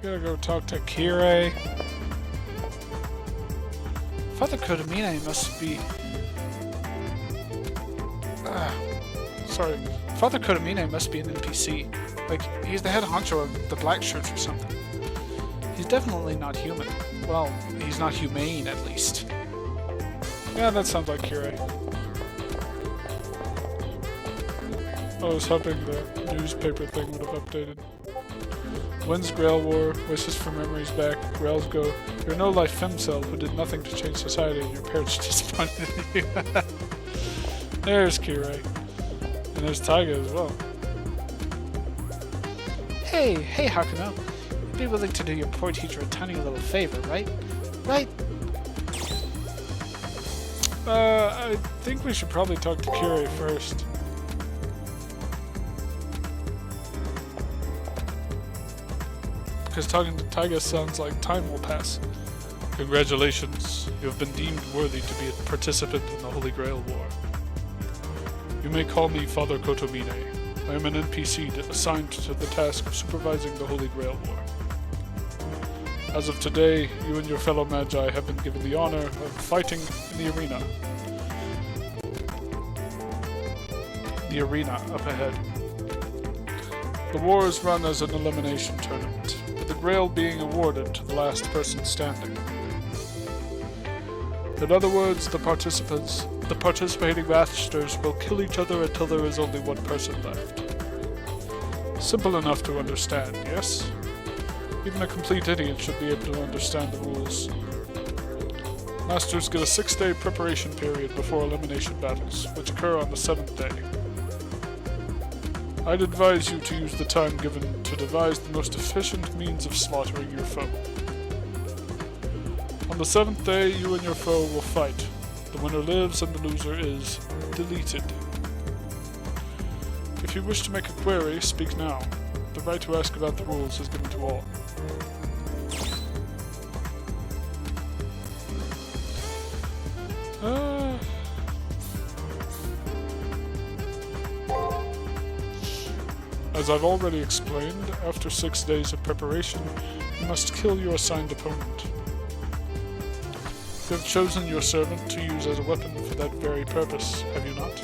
You gotta go talk to Kirei. Father Kotomine must be... sorry. Father Kotomine must be an NPC. Like, he's the head honcho of the Black Shirts or something. He's definitely not human. Well, he's not humane, at least. Yeah, that sounds like Kirei. I was hoping the newspaper thing would have updated. When's Grail War? Wishes for memories back. Grails go. You're a no-life femcel who did nothing to change society and your parents disappointed in you. There's Kirei. And there's Taiga as well. Hey, Hakuno. You'd be willing to do your poor teacher a tiny little favor, right? Right? I think we should probably talk to Kirei first. Because talking to Taiga sounds like time will pass. Congratulations, you have been deemed worthy to be a participant in the Holy Grail War. You may call me Father Kotomine. I am an NPC assigned to the task of supervising the Holy Grail War. As of today, you and your fellow Magi have been given the honor of fighting in the arena. The arena up ahead. The war is run as an elimination tournament, with the Grail being awarded to the last person standing. In other words, the participating masters will kill each other until there is only one person left. Simple enough to understand, yes? Even a complete idiot should be able to understand the rules. Masters get a 6-day preparation period before elimination battles, which occur on the 7th day. I'd advise you to use the time given to devise the most efficient means of slaughtering your foe. On the 7th day, you and your foe will fight. The winner lives and the loser is deleted. If you wish to make a query, speak now. The right to ask about the rules is given to all. As I've already explained, after 6 days of preparation, you must kill your assigned opponent. You have chosen your servant to use as a weapon for that very purpose, have you not?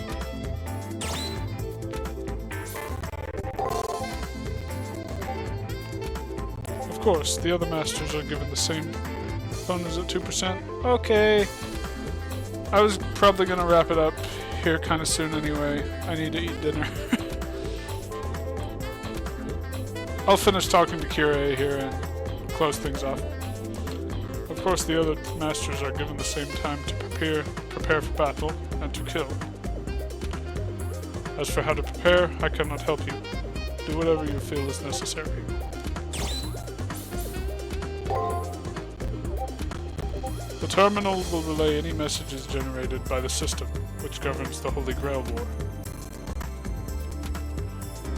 Of course, the other masters are given the same bonus at 2%. Okay. I was probably gonna wrap it up here kind of soon anyway. I need to eat dinner. I'll finish talking to Kirei here and close things off. Of course, the other masters are given the same time to prepare for battle, and to kill. As for how to prepare, I cannot help you. Do whatever you feel is necessary. The terminal will relay any messages generated by the system, which governs the Holy Grail War.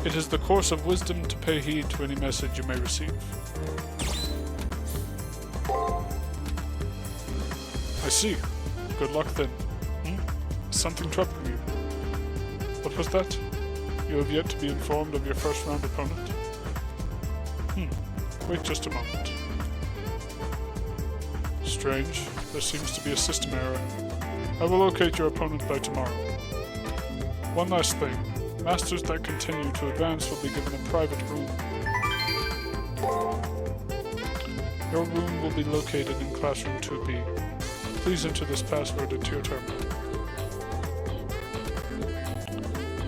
It is the course of wisdom to pay heed to any message you may receive. I see. Good luck then. Something troubling you. What was that? You have yet to be informed of your first round opponent? Wait just a moment. Strange. There seems to be a system error. I will locate your opponent by tomorrow. One last thing. Masters that continue to advance will be given a private room. Your room will be located in classroom 2B. Please enter this password into your terminal.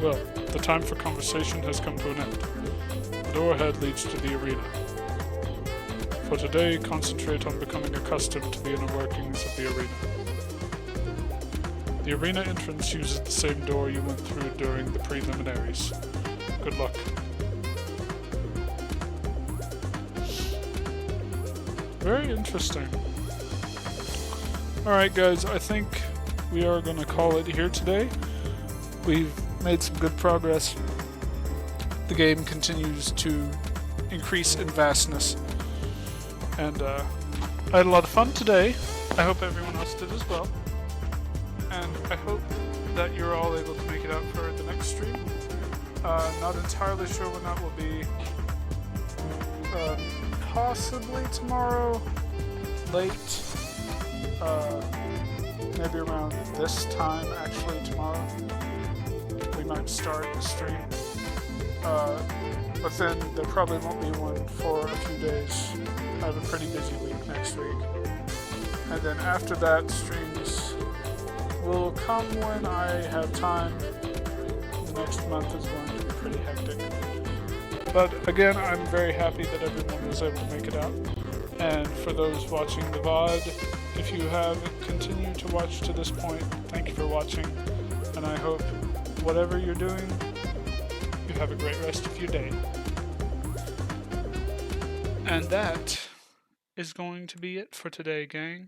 Well, the time for conversation has come to an end. The door ahead leads to the arena. For today, concentrate on becoming accustomed to the inner workings of the arena. The arena entrance uses the same door you went through during the preliminaries. Good luck. Very interesting. Alright guys, I think we are going to call it here today. We've made some good progress. The game continues to increase in vastness. And I had a lot of fun today. I hope everyone else did as well. And I hope that you're all able to make it out for the next stream. Not entirely sure when that will be. Possibly tomorrow, late. Maybe around this time, actually, tomorrow. We might start the stream. But then there probably won't be one for a few days. I have a pretty busy week next week. And then after that, streams will come when I have time. The next month is going to be pretty hectic. But again, I'm very happy that everyone was able to make it out. And for those watching the VOD, if you have continued to watch to this point, thank you for watching. And I hope whatever you're doing, you have a great rest of your day. And that is going to be it for today, gang.